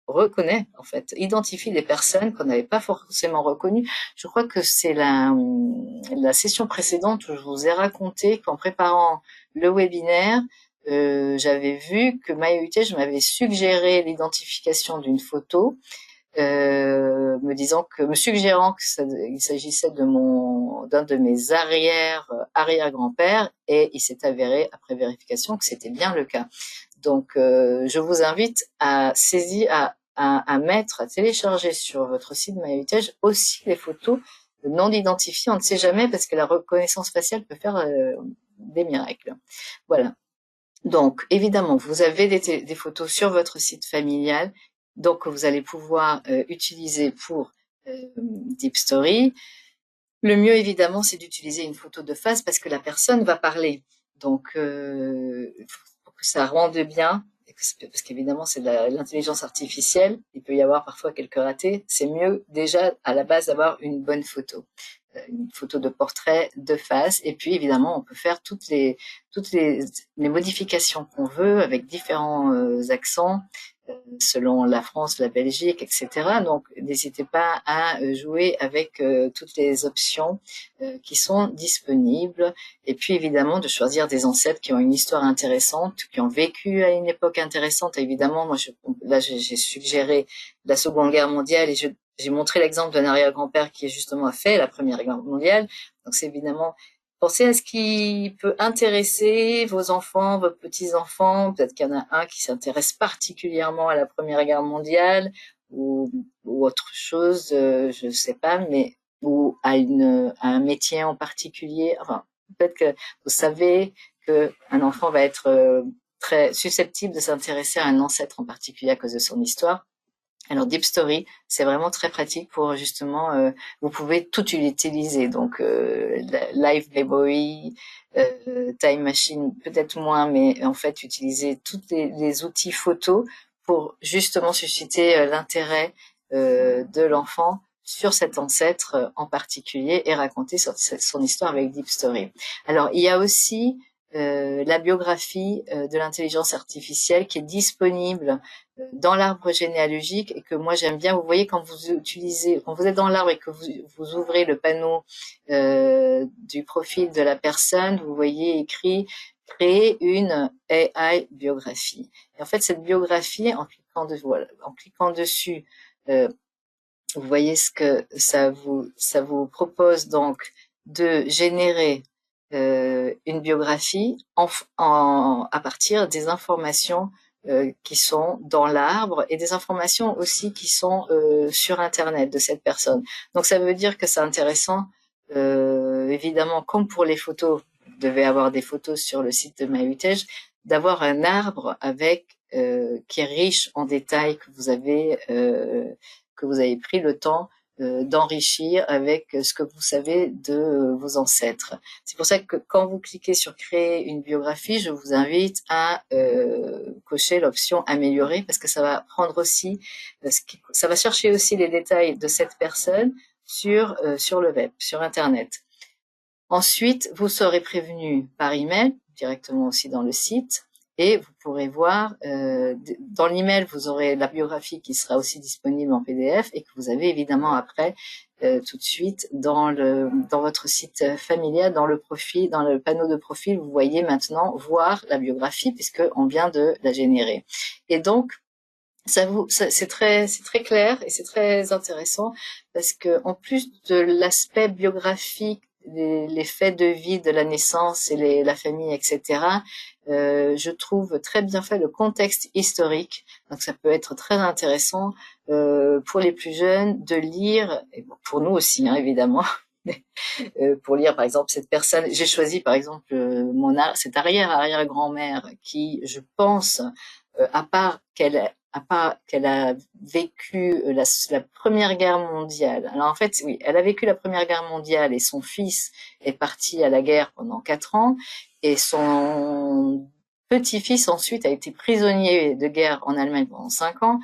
S1: reconnaît, en fait, identifie des personnes qu'on n'avait pas forcément reconnues. Je crois que c'est la session précédente où je vous ai raconté qu'en préparant le webinaire, j'avais vu que MyHeritage m'avait suggéré l'identification d'une photo, me suggérant il s'agissait d'un de mes arrière-grands-pères, et il s'est avéré, après vérification, que c'était bien le cas. Donc, je vous invite à saisir, à mettre, à télécharger sur votre site MyHeritage aussi les photos non identifiées. On ne sait jamais parce que la reconnaissance faciale peut faire des miracles. Voilà. Donc, évidemment, vous avez des photos sur votre site familial, donc que vous allez pouvoir utiliser pour Deep Story. Le mieux, évidemment, c'est d'utiliser une photo de face parce que la personne va parler. Donc, pour que ça rende bien, parce qu'évidemment, c'est de l'intelligence artificielle, il peut y avoir parfois quelques ratés. C'est mieux déjà à la base d'avoir une bonne photo, une photo de portrait de face. Et puis, évidemment, on peut faire toutes les modifications qu'on veut avec différents accents selon la France, la Belgique, etc. Donc, n'hésitez pas à jouer avec toutes les options qui sont disponibles. Et puis, évidemment, de choisir des ancêtres qui ont une histoire intéressante, qui ont vécu à une époque intéressante. Évidemment, moi, j'ai suggéré la Seconde Guerre mondiale et j'ai montré l'exemple d'un arrière-grand-père qui justement a fait la Première Guerre mondiale. Donc, c'est évidemment pensez à ce qui peut intéresser vos enfants, vos petits-enfants. Peut-être qu'il y en a un qui s'intéresse particulièrement à la Première Guerre mondiale ou autre chose, je ne sais pas, mais ou à un métier en particulier. Enfin, peut-être que vous savez qu'un enfant va être très susceptible de s'intéresser à un ancêtre en particulier à cause de son histoire. Alors Deep Story, c'est vraiment très pratique pour justement, vous pouvez tout utiliser. Donc Live Library, Time Machine, peut-être moins, mais en fait utiliser tous les outils photos pour justement susciter l'intérêt de l'enfant sur cet ancêtre en particulier et raconter son histoire avec Deep Story. Alors il y a aussi la biographie de l'intelligence artificielle qui est disponible dans l'arbre généalogique et que moi j'aime bien. Vous voyez quand vous êtes dans l'arbre et que vous ouvrez le panneau du profil de la personne, vous voyez écrit créer une AI biographie. Et en fait cette biographie, en cliquant dessus, vous voyez ce que ça vous propose donc de générer une biographie à partir des informations qui sont dans l'arbre et des informations aussi qui sont sur Internet de cette personne. Donc ça veut dire que c'est intéressant, évidemment, comme pour les photos, vous devez avoir des photos sur le site de MyHeritage, d'avoir un arbre avec qui est riche en détails que vous avez pris le temps d'enrichir avec ce que vous savez de vos ancêtres. C'est pour ça que quand vous cliquez sur créer une biographie, je vous invite à cocher l'option améliorer parce que ça va prendre aussi, ça va chercher aussi les détails de cette personne sur le web, sur Internet. Ensuite, vous serez prévenu par email, directement aussi dans le site, et vous pourrez voir, dans l'email, vous aurez la biographie qui sera aussi disponible en PDF et que vous avez évidemment après tout de suite dans votre site familial, dans le profil, dans le panneau de profil, vous voyez maintenant voir la biographie puisque on vient de la générer. Et donc, c'est très clair et c'est très intéressant parce que en plus de l'aspect biographique les faits de vie de la naissance et la famille, etc., je trouve très bien fait le contexte historique. Donc ça peut être très intéressant pour les plus jeunes de lire, et pour nous aussi, hein, évidemment, pour lire par exemple cette personne. J'ai choisi par exemple cette arrière-arrière-grand-mère qui, je pense, à part qu'elle a vécu la Première Guerre mondiale. Alors en fait, oui, elle a vécu la Première Guerre mondiale et son fils est parti à la guerre pendant 4 ans et son petit-fils ensuite a été prisonnier de guerre en Allemagne pendant 5 ans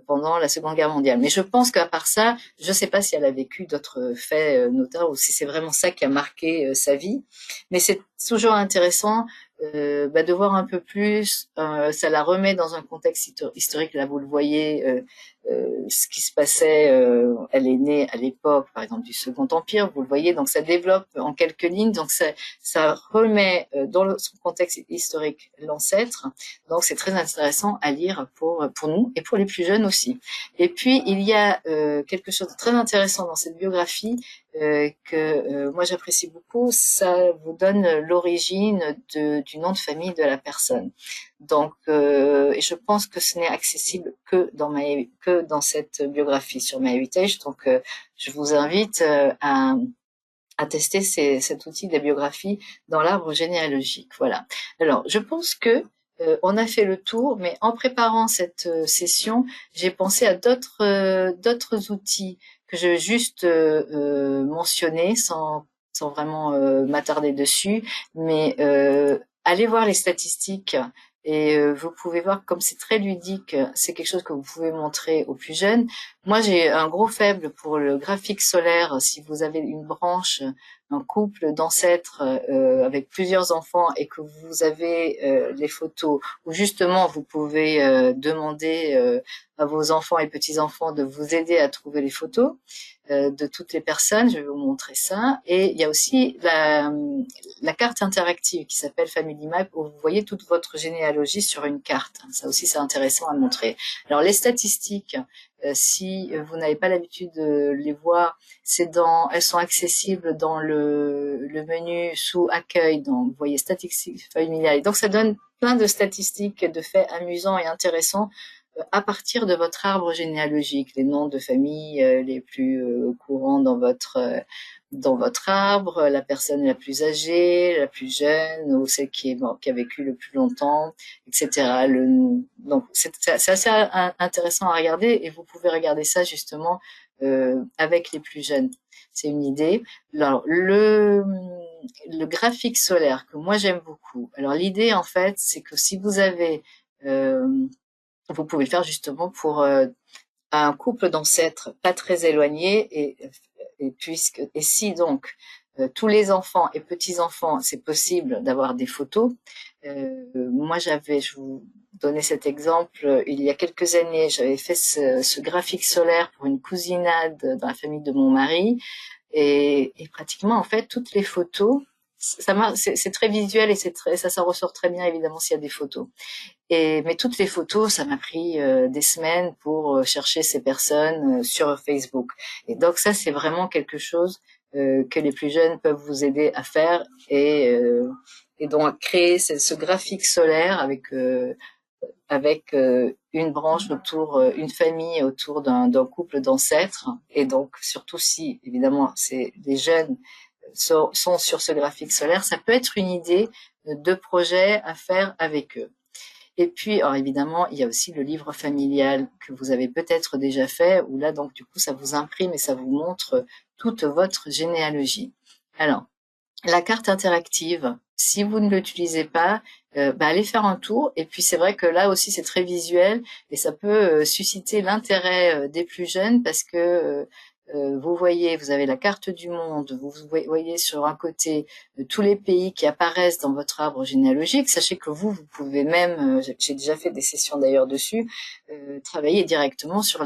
S1: pendant la Seconde Guerre mondiale. Mais je pense qu'à part ça, je ne sais pas si elle a vécu d'autres faits notables ou si c'est vraiment ça qui a marqué sa vie. Mais c'est toujours intéressant de voir un peu plus. Ça la remet dans un contexte historique. Là, vous le voyez, ce qui se passait. Elle est née à l'époque, par exemple, du Second Empire. Vous le voyez, donc ça développe en quelques lignes. Donc ça remet dans son contexte historique l'ancêtre. Donc c'est très intéressant à lire pour nous et pour les plus jeunes aussi. Et puis il y a quelque chose de très intéressant dans cette biographie que moi j'apprécie beaucoup. Ça vous donne l'origine du nom de famille de la personne. Donc, et je pense que ce n'est accessible que dans cette biographie sur MyHeritage. Donc, je vous invite à tester cet outil de la biographie dans l'arbre généalogique. Voilà. Alors, je pense que on a fait le tour, mais en préparant cette session, j'ai pensé à d'autres outils que je vais juste mentionner sans vraiment m'attarder dessus, mais allez voir les statistiques et vous pouvez voir comme c'est très ludique, c'est quelque chose que vous pouvez montrer aux plus jeunes. Moi, j'ai un gros faible pour le graphique solaire. Si vous avez une branche, un couple d'ancêtres avec plusieurs enfants et que vous avez les photos, ou justement vous pouvez demander à vos enfants et petits-enfants de vous aider à trouver les photos de toutes les personnes. Je vais vous montrer ça. Et il y a aussi la carte interactive qui s'appelle Family Map où vous voyez toute votre généalogie sur une carte. Ça aussi, c'est intéressant à montrer. Alors, les statistiques, si vous n'avez pas l'habitude de les voir, elles sont accessibles dans le menu sous accueil. Donc, vous voyez statistiques familiales. Donc, ça donne plein de statistiques, de faits amusants et intéressants à partir de votre arbre généalogique, les noms de famille les plus courants dans votre arbre, la personne la plus âgée, la plus jeune, ou celle qui a vécu le plus longtemps, etc. Donc c'est assez intéressant à regarder et vous pouvez regarder ça justement avec les plus jeunes. C'est une idée. Alors le graphique solaire que moi j'aime beaucoup. Alors l'idée en fait c'est que si vous avez vous pouvez le faire justement pour un couple d'ancêtres pas très éloignés et si donc tous les enfants et petits-enfants, c'est possible d'avoir des photos. Moi, je vous donnais cet exemple, il y a quelques années, j'avais fait ce graphique solaire pour une cousinade dans la famille de mon mari et pratiquement, en fait, toutes les photos, c'est très visuel et ça ressort très bien, évidemment, s'il y a des photos. Mais toutes les photos, ça m'a pris des semaines pour chercher ces personnes sur Facebook. Et donc ça, c'est vraiment quelque chose que les plus jeunes peuvent vous aider à faire et donc créer ce graphique solaire avec une branche une famille autour d'un couple d'ancêtres. Et donc surtout si évidemment c'est les jeunes sont sur ce graphique solaire, ça peut être une idée de projet à faire avec eux. Et puis, alors évidemment, il y a aussi le livre familial que vous avez peut-être déjà fait, où là, donc, du coup, ça vous imprime et ça vous montre toute votre généalogie. Alors, la carte interactive, si vous ne l'utilisez pas, allez faire un tour. Et puis, c'est vrai que là aussi, c'est très visuel et ça peut susciter l'intérêt des plus jeunes parce que vous voyez, vous avez la carte du monde, vous voyez sur un côté tous les pays qui apparaissent dans votre arbre généalogique. Sachez que vous pouvez même, j'ai déjà fait des sessions d'ailleurs dessus, travailler directement sur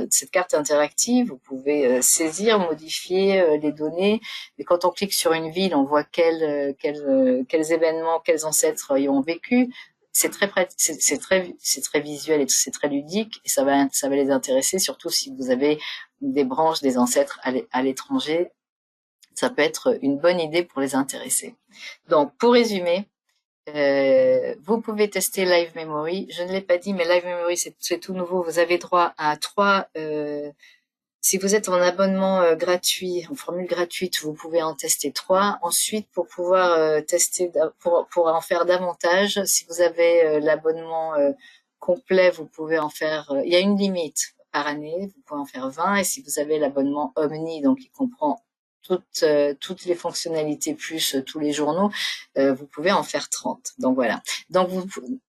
S1: cette carte interactive. Vous pouvez saisir, modifier les données. Et quand on clique sur une ville, on voit quels événements, quels ancêtres y ont vécu. c'est très pratique, c'est très visuel et c'est très ludique et ça va les intéresser, surtout si vous avez des branches des ancêtres à l'étranger. Ça peut être une bonne idée pour les intéresser. Donc, pour résumer, vous pouvez tester Live Memory. Je ne l'ai pas dit, mais Live Memory, c'est tout nouveau. Vous avez droit à 3. Si vous êtes en abonnement gratuit, en formule gratuite, vous pouvez en tester 3. Ensuite, pour pouvoir tester, pour en faire davantage, si vous avez l'abonnement complet, vous pouvez en faire. Il y a une limite par année. Vous pouvez en faire 20. Et si vous avez l'abonnement Omni, donc qui comprend toutes les fonctionnalités plus tous les journaux, vous pouvez en faire 30. Donc voilà. Donc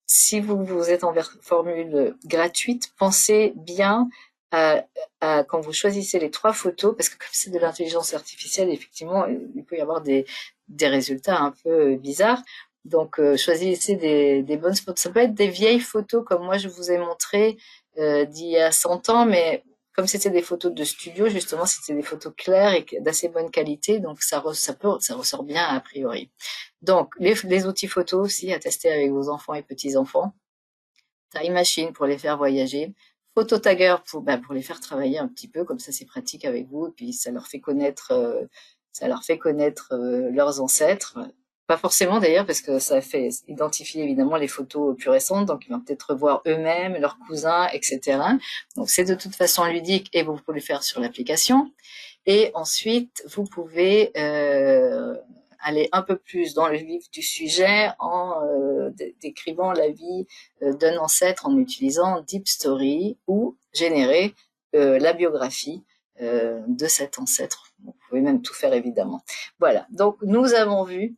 S1: si vous êtes en formule gratuite, pensez bien quand vous choisissez les 3 photos, parce que comme c'est de l'intelligence artificielle, effectivement, il peut y avoir des résultats un peu bizarres. Donc choisissez des bonnes photos. Ça peut être des vieilles photos comme moi je vous ai montré d'il y a 100 ans, mais comme c'était des photos de studio, justement, c'était des photos claires et d'assez bonne qualité, donc ça ressort bien a priori. Donc, les outils photos aussi à tester avec vos enfants et petits-enfants. Time Machine pour les faire voyager. Phototagger pour les faire travailler un petit peu, comme ça c'est pratique avec vous, et puis ça leur fait connaître, leurs ancêtres. Pas forcément d'ailleurs, parce que ça fait identifier évidemment les photos plus récentes, donc ils vont peut-être revoir eux-mêmes, leurs cousins, etc. Donc c'est de toute façon ludique et vous pouvez le faire sur l'application. Et ensuite, vous pouvez aller un peu plus dans le vif du sujet en décrivant la vie d'un ancêtre en utilisant Deep Story ou générer la biographie de cet ancêtre. Vous pouvez même tout faire évidemment. Voilà, donc nous avons vu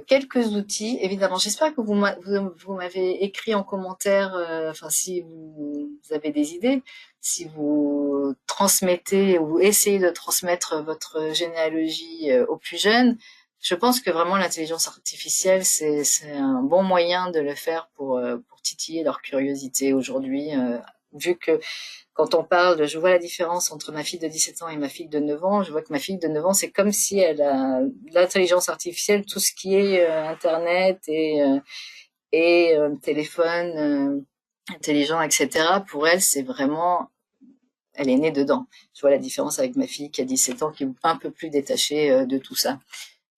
S1: quelques outils, évidemment. J'espère que vous m'avez écrit en commentaire, enfin si vous avez des idées, si vous transmettez ou essayez de transmettre votre généalogie aux plus jeunes. Je pense que vraiment l'intelligence artificielle, c'est un bon moyen de le faire pour titiller leur curiosité aujourd'hui, vu que quand on parle, je vois la différence entre ma fille de 17 ans et ma fille de 9 ans. Je vois que ma fille de 9 ans, c'est comme si elle a l'intelligence artificielle, tout ce qui est Internet et téléphone intelligent, etc. Pour elle, c'est vraiment, elle est née dedans. Je vois la différence avec ma fille qui a 17 ans, qui est un peu plus détachée de tout ça.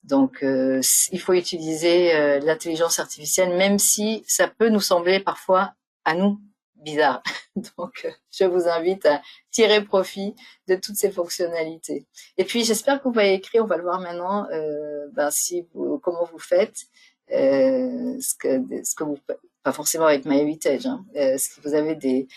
S1: Donc, il faut utiliser l'intelligence artificielle, même si ça peut nous sembler parfois, à nous, bizarre. Donc, je vous invite à tirer profit de toutes ces fonctionnalités. Et puis, j'espère que vous m'avez écrit, on va le voir maintenant, comment vous faites, ce que vous, pas forcément avec My Heritage, hein, si vous avez des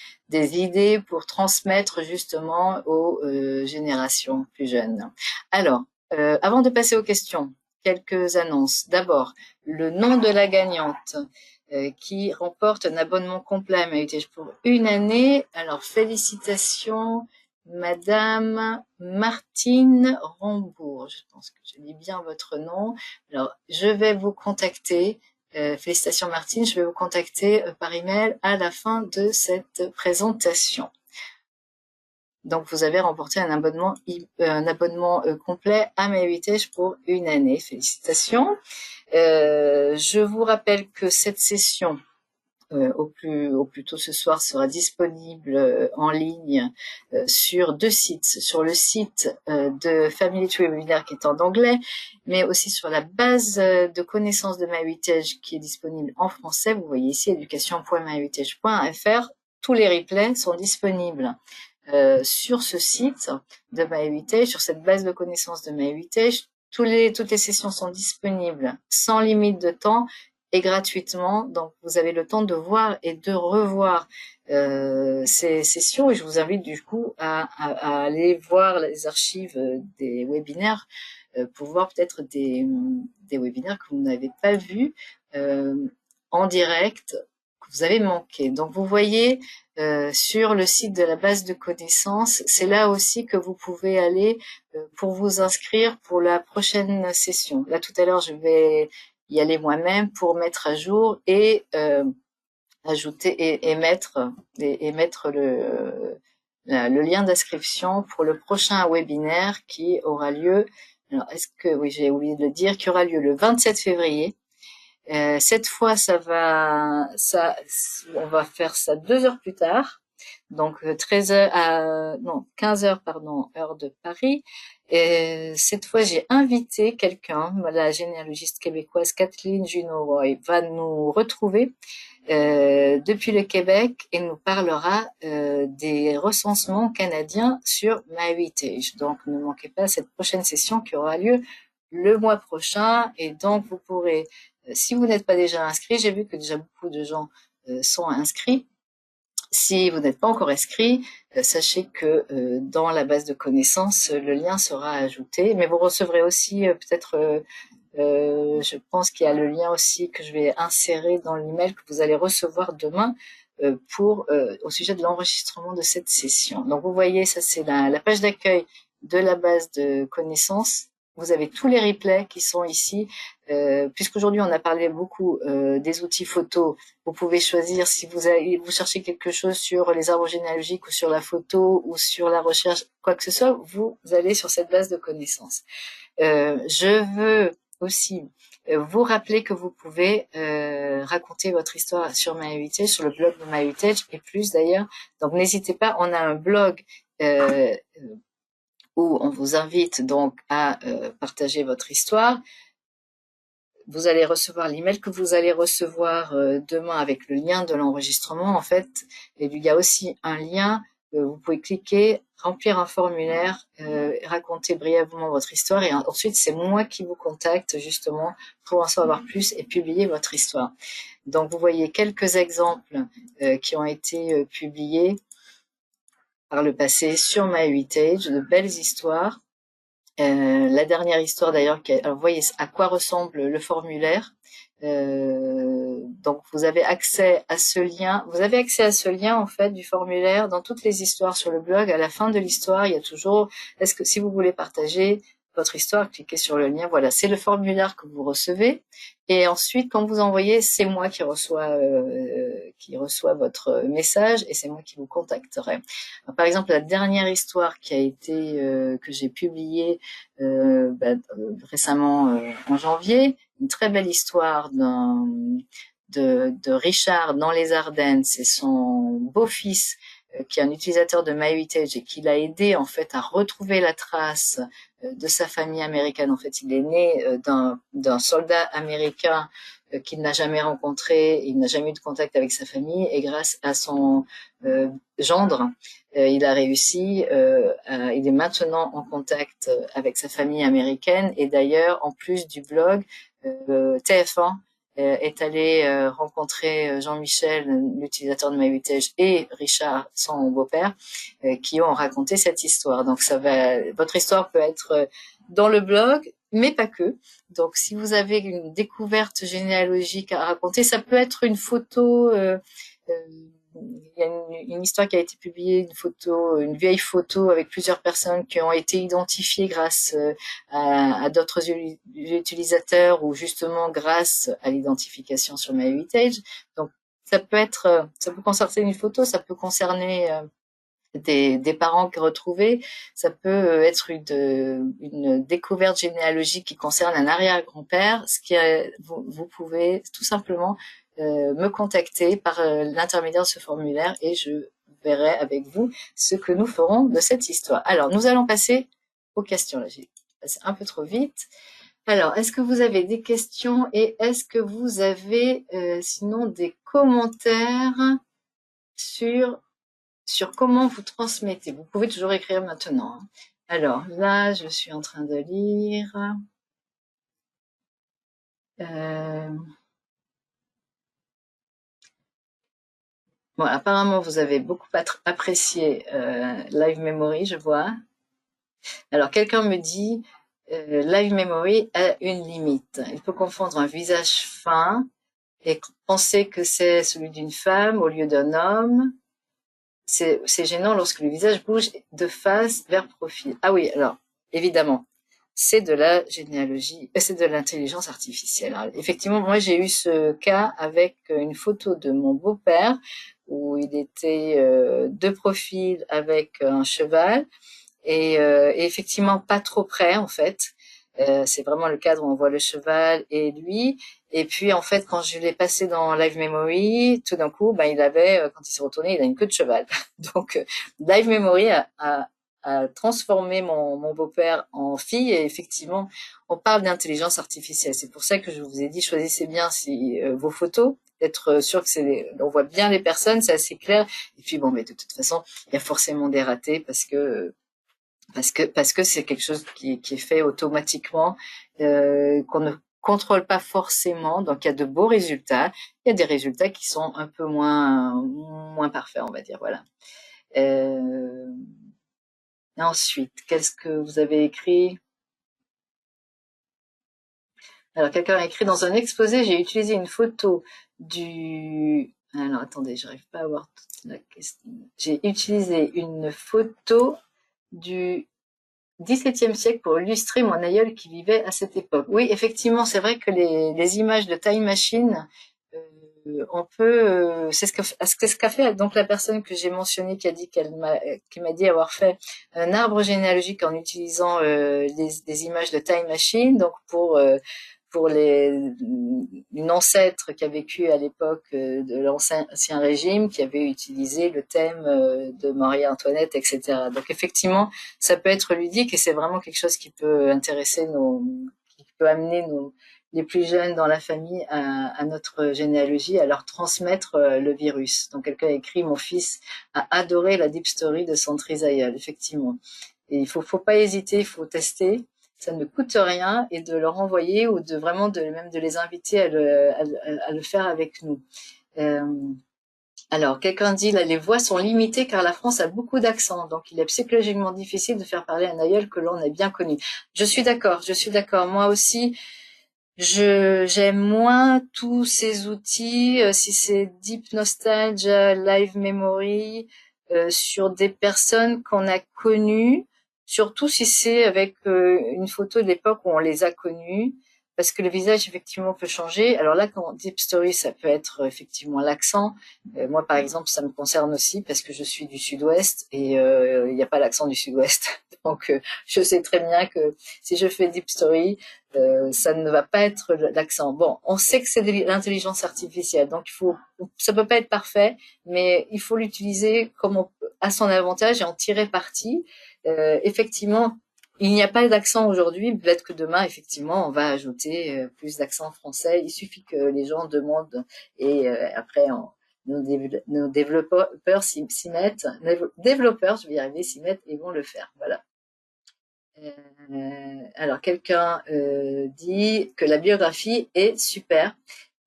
S1: idées pour transmettre justement aux générations plus jeunes. Alors, avant de passer aux questions, quelques annonces. D'abord, le nom de la gagnante qui remporte un abonnement complet à My Heritage pour une année. Alors, félicitations, Madame Martine Rambourg. Je pense que je lis bien votre nom. Alors, je vais vous contacter. Félicitations Martine, je vais vous contacter par email à la fin de cette présentation. Donc, vous avez remporté un abonnement complet à My Heritage pour une année. Félicitations. Je vous rappelle que cette session, au plus tôt ce soir, sera disponible en ligne sur 2 sites. Sur le site de Family Tree Webinaire qui est en anglais, mais aussi sur la base de connaissances de My Heritage qui est disponible en français. Vous voyez ici education.myheritage.fr. Tous les replays sont disponibles sur ce site de My Heritage, sur cette base de connaissances de My Heritage. Toutes les sessions sont disponibles sans limite de temps et gratuitement. Donc, vous avez le temps de voir et de revoir ces sessions. Et je vous invite du coup à aller voir les archives des webinaires pour voir peut-être des webinaires que vous n'avez pas vus en direct, que vous avez manqué. Donc, vous voyez sur le site de la base de connaissances, c'est là aussi que vous pouvez aller pour vous inscrire pour la prochaine session. Là, tout à l'heure, je vais y aller moi-même pour mettre à jour et ajouter et mettre le lien d'inscription pour le prochain webinaire qui aura lieu. Alors, oui, j'ai oublié de le dire, qui aura lieu le 27 février Cette fois, on va faire ça 2 heures plus tard. Donc 15 heures, pardon, heure de Paris. Et cette fois, j'ai invité quelqu'un, la généalogiste québécoise Kathleen Junot-Roy va nous retrouver depuis le Québec et nous parlera des recensements canadiens sur MyHeritage. Donc ne manquez pas cette prochaine session qui aura lieu le mois prochain. Et donc vous pourrez, si vous n'êtes pas déjà inscrit, j'ai vu que déjà beaucoup de gens sont inscrits. Si vous n'êtes pas encore inscrit, sachez que dans la base de connaissances, le lien sera ajouté. Mais vous recevrez aussi peut-être, je pense qu'il y a le lien aussi que je vais insérer dans l'email que vous allez recevoir demain au sujet de l'enregistrement de cette session. Donc vous voyez, ça c'est la page d'accueil de la base de connaissances. Vous avez tous les replays qui sont ici. Puisqu'aujourd'hui on a parlé beaucoup des outils photo, vous pouvez choisir si vous cherchez quelque chose sur les arbres généalogiques ou sur la photo ou sur la recherche, quoi que ce soit, vous allez sur cette base de connaissances. Je veux aussi vous rappeler que vous pouvez raconter votre histoire sur MyHeritage, sur le blog de MyHeritage et plus d'ailleurs. Donc n'hésitez pas, on a un blog où on vous invite donc à partager votre histoire. Vous allez recevoir l'email que vous allez recevoir demain avec le lien de l'enregistrement. En fait, il y a aussi un lien. Vous pouvez cliquer, remplir un formulaire, raconter brièvement votre histoire et ensuite c'est moi qui vous contacte justement pour en savoir plus et publier votre histoire. Donc vous voyez quelques exemples qui ont été publiés par le passé sur MyHeritage, de belles histoires. La dernière histoire d'ailleurs, alors vous voyez à quoi ressemble le formulaire. Donc vous avez accès à ce lien. Vous avez accès à ce lien en fait du formulaire dans toutes les histoires sur le blog. À la fin de l'histoire, il y a toujours. Est-ce que si vous voulez partager votre histoire, cliquez sur le lien. Voilà, c'est le formulaire que vous recevez. Et ensuite, quand vous envoyez, c'est moi qui reçois votre message et c'est moi qui vous contacterai. Alors, par exemple, la dernière histoire qui a été que j'ai publiée récemment en janvier, une très belle histoire de Richard dans les Ardennes. C'est son beau-fils qui est un utilisateur de MyHeritage et qui l'a aidé en fait à retrouver la trace de sa famille américaine. En fait, il est né d'un soldat américain qu'il n'a jamais rencontré, il n'a jamais eu de contact avec sa famille et grâce à son gendre, il a réussi, il est maintenant en contact avec sa famille américaine et d'ailleurs, en plus du blog, TF1 est allé rencontrer Jean-Michel, l'utilisateur de MyHeritage, et Richard, son beau-père, qui ont raconté cette histoire. Donc votre histoire peut être dans le blog, mais pas que. Donc si vous avez une découverte généalogique à raconter, ça peut être une photo. Il y a une histoire qui a été publiée, une vieille photo avec plusieurs personnes qui ont été identifiées grâce à d'autres utilisateurs ou justement grâce à l'identification sur MyHeritage. Donc ça peut concerner une photo, ça peut concerner des parents retrouvés, ça peut être une découverte généalogique qui concerne un arrière-grand-père, vous pouvez tout simplement me contacter par l'intermédiaire de ce formulaire et je verrai avec vous ce que nous ferons de cette histoire. Alors, nous allons passer aux questions. Là, j'ai passé un peu trop vite. Alors, est-ce que vous avez des questions et est-ce que vous avez sinon des commentaires sur comment vous transmettez? Vous pouvez toujours écrire maintenant. Alors, là, je suis en train de lire. Bon, apparemment, vous avez beaucoup apprécié Live Memory, je vois. Alors, quelqu'un me dit Live Memory a une limite. Il peut confondre un visage fin et penser que c'est celui d'une femme au lieu d'un homme. C'est gênant lorsque le visage bouge de face vers profil. Ah oui, alors, évidemment, c'est de la généalogie, c'est de l'intelligence artificielle. Alors, effectivement, moi, j'ai eu ce cas avec une photo de mon beau-père où il était de profil avec un cheval et effectivement pas trop près, en fait. C'est vraiment le cadre où on voit le cheval et lui. Et puis en fait, quand je l'ai passé dans Live Memory, tout d'un coup, ben il avait, quand il s'est retourné, il a une queue de cheval. Donc Live Memory a transformé mon beau-père en fille. Et effectivement, on parle d'intelligence artificielle. C'est pour ça que je vous ai dit, choisissez bien vos photos, être sûr que on voit bien les personnes, c'est assez clair. Et puis bon, mais de toute façon, il y a forcément des ratés parce que c'est quelque chose qui est fait automatiquement, qu'on ne contrôle pas forcément. Donc il y a de beaux résultats, il y a des résultats qui sont un peu moins parfaits, on va dire. Voilà. Euh, Ensuite, qu'est-ce que vous avez écrit? Alors quelqu'un a écrit dans un exposé, j'ai utilisé une photo du. Alors attendez, j'arrive pas à voir toute la question. J'ai utilisé une photo du XVIIe siècle pour illustrer mon aïeul qui vivait à cette époque. Oui, effectivement, c'est vrai que les images de Time Machine, on peut, c'est ce qu'a fait donc la personne que j'ai mentionnée qui m'a dit avoir fait un arbre généalogique en utilisant des images de Time Machine, donc pour une ancêtre qui a vécu à l'époque de l'ancien régime, qui avait utilisé le thème de Marie-Antoinette, etc. Donc effectivement, ça peut être ludique et c'est vraiment quelque chose qui peut intéresser qui peut amener les plus jeunes dans la famille à notre généalogie, à leur transmettre le virus. Donc quelqu'un a écrit, mon fils a adoré la deep story de son trisaïeul, effectivement. Et faut pas hésiter, il faut tester. Ça ne coûte rien et de leur envoyer ou même de les inviter à le faire avec nous. Euh, alors, quelqu'un dit, là, les voix sont limitées car la France a beaucoup d'accents, donc il est psychologiquement difficile de faire parler un aïeul que l'on a bien connu. Je suis d'accord, je suis d'accord. Moi aussi, j'aime moins tous ces outils, si c'est Deep Nostalgia, Live Memory, sur des personnes qu'on a connues, surtout si c'est avec une photo de l'époque où on les a connues, parce que le visage effectivement peut changer. Alors là, quand Deep Story, ça peut être effectivement l'accent. Moi, par exemple, ça me concerne aussi parce que je suis du Sud-Ouest et il n'y a pas l'accent du Sud-Ouest. Donc, je sais très bien que si je fais Deep Story, ça ne va pas être l'accent. Bon, on sait que c'est de l'intelligence artificielle, donc ça peut pas être parfait, mais il faut l'utiliser à son avantage et en tirer parti. Effectivement, il n'y a pas d'accent aujourd'hui. Peut-être que demain, effectivement, on va ajouter plus d'accent français. Il suffit que les gens demandent et après, nos développeurs s'y mettent. Développeurs, je vais y arriver, s'y mettent et vont le faire. Voilà. Alors, quelqu'un dit que la biographie est super,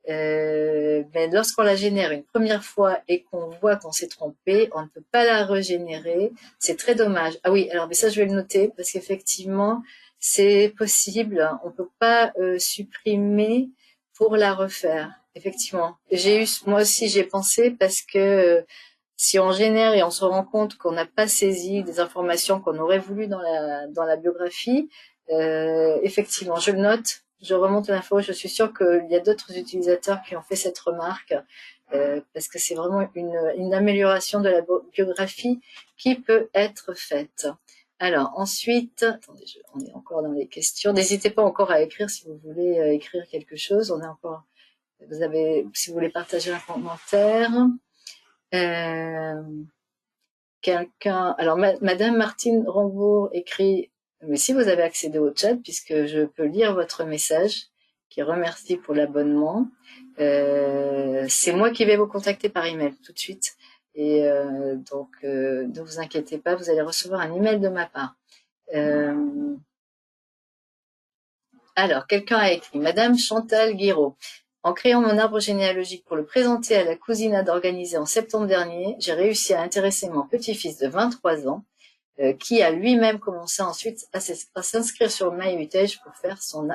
S1: mais lorsqu'on la génère une première fois et qu'on voit qu'on s'est trompé, on ne peut pas la régénérer. C'est très dommage. Ah oui, alors mais ça je vais le noter parce qu'effectivement c'est possible. On peut pas supprimer pour la refaire. Effectivement, moi aussi j'ai pensé parce que si on génère et on se rend compte qu'on n'a pas saisi des informations qu'on aurait voulu dans la biographie, effectivement, je le note, je remonte l'info. Je suis sûre qu'il y a d'autres utilisateurs qui ont fait cette remarque parce que c'est vraiment une amélioration de la biographie qui peut être faite. Alors ensuite, attendez, on est encore dans les questions. N'hésitez pas encore à écrire si vous voulez écrire quelque chose. Si vous voulez partager un commentaire. Euh, alors Madame Martine Rambourg écrit, mais si vous avez accédé au chat, puisque je peux lire votre message, qui remercie pour l'abonnement, c'est moi qui vais vous contacter par email tout de suite. Et donc, ne vous inquiétez pas, vous allez recevoir un email de ma part. Alors, quelqu'un a écrit, Madame Chantal Guiraud. En créant mon arbre généalogique pour le présenter à la cousinade organisée en septembre dernier, j'ai réussi à intéresser mon petit-fils de 23 ans, qui a lui-même commencé ensuite à s'inscrire sur MyHeritage pour faire son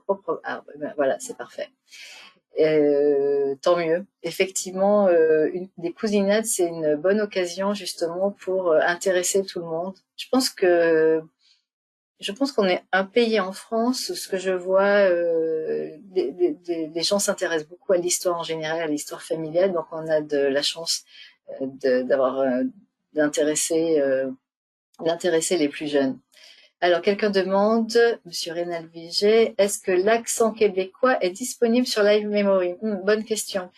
S1: propre arbre. Ben, voilà, c'est parfait. Tant mieux. Effectivement, des cousinades, c'est une bonne occasion justement pour intéresser tout le monde. Je pense qu'on est un pays en France, ce que je vois, les gens s'intéressent beaucoup à l'histoire en général, à l'histoire familiale, donc on a de la chance d'intéresser les plus jeunes. Alors, quelqu'un demande, Monsieur Rénal Vigé, est-ce que l'accent québécois est disponible sur Live Memory? Bonne question.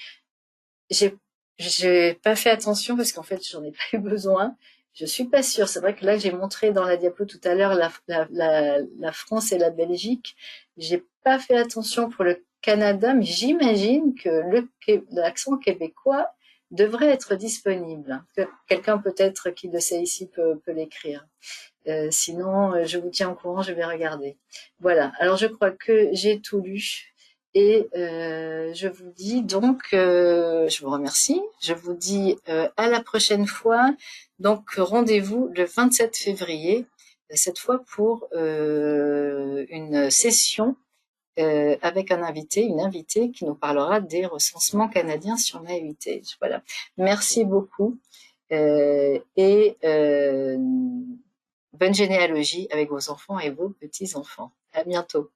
S1: J'ai pas fait attention parce qu'en fait, j'en ai pas eu besoin. Je suis pas sûre. C'est vrai que là, j'ai montré dans la diapo tout à l'heure la France et la Belgique. J'ai pas fait attention pour le Canada, mais j'imagine que l'accent québécois devrait être disponible. Quelqu'un peut-être qui le sait ici peut l'écrire. Sinon, je vous tiens au courant, je vais regarder. Voilà, alors je crois que j'ai tout lu. Et je vous dis donc, je vous remercie. Je vous dis à la prochaine fois. Donc rendez-vous le 27 février, cette fois pour une session avec un invité, une invitée qui nous parlera des recensements canadiens sur MyHeritage. Voilà. Merci beaucoup et bonne généalogie avec vos enfants et vos petits-enfants. À bientôt.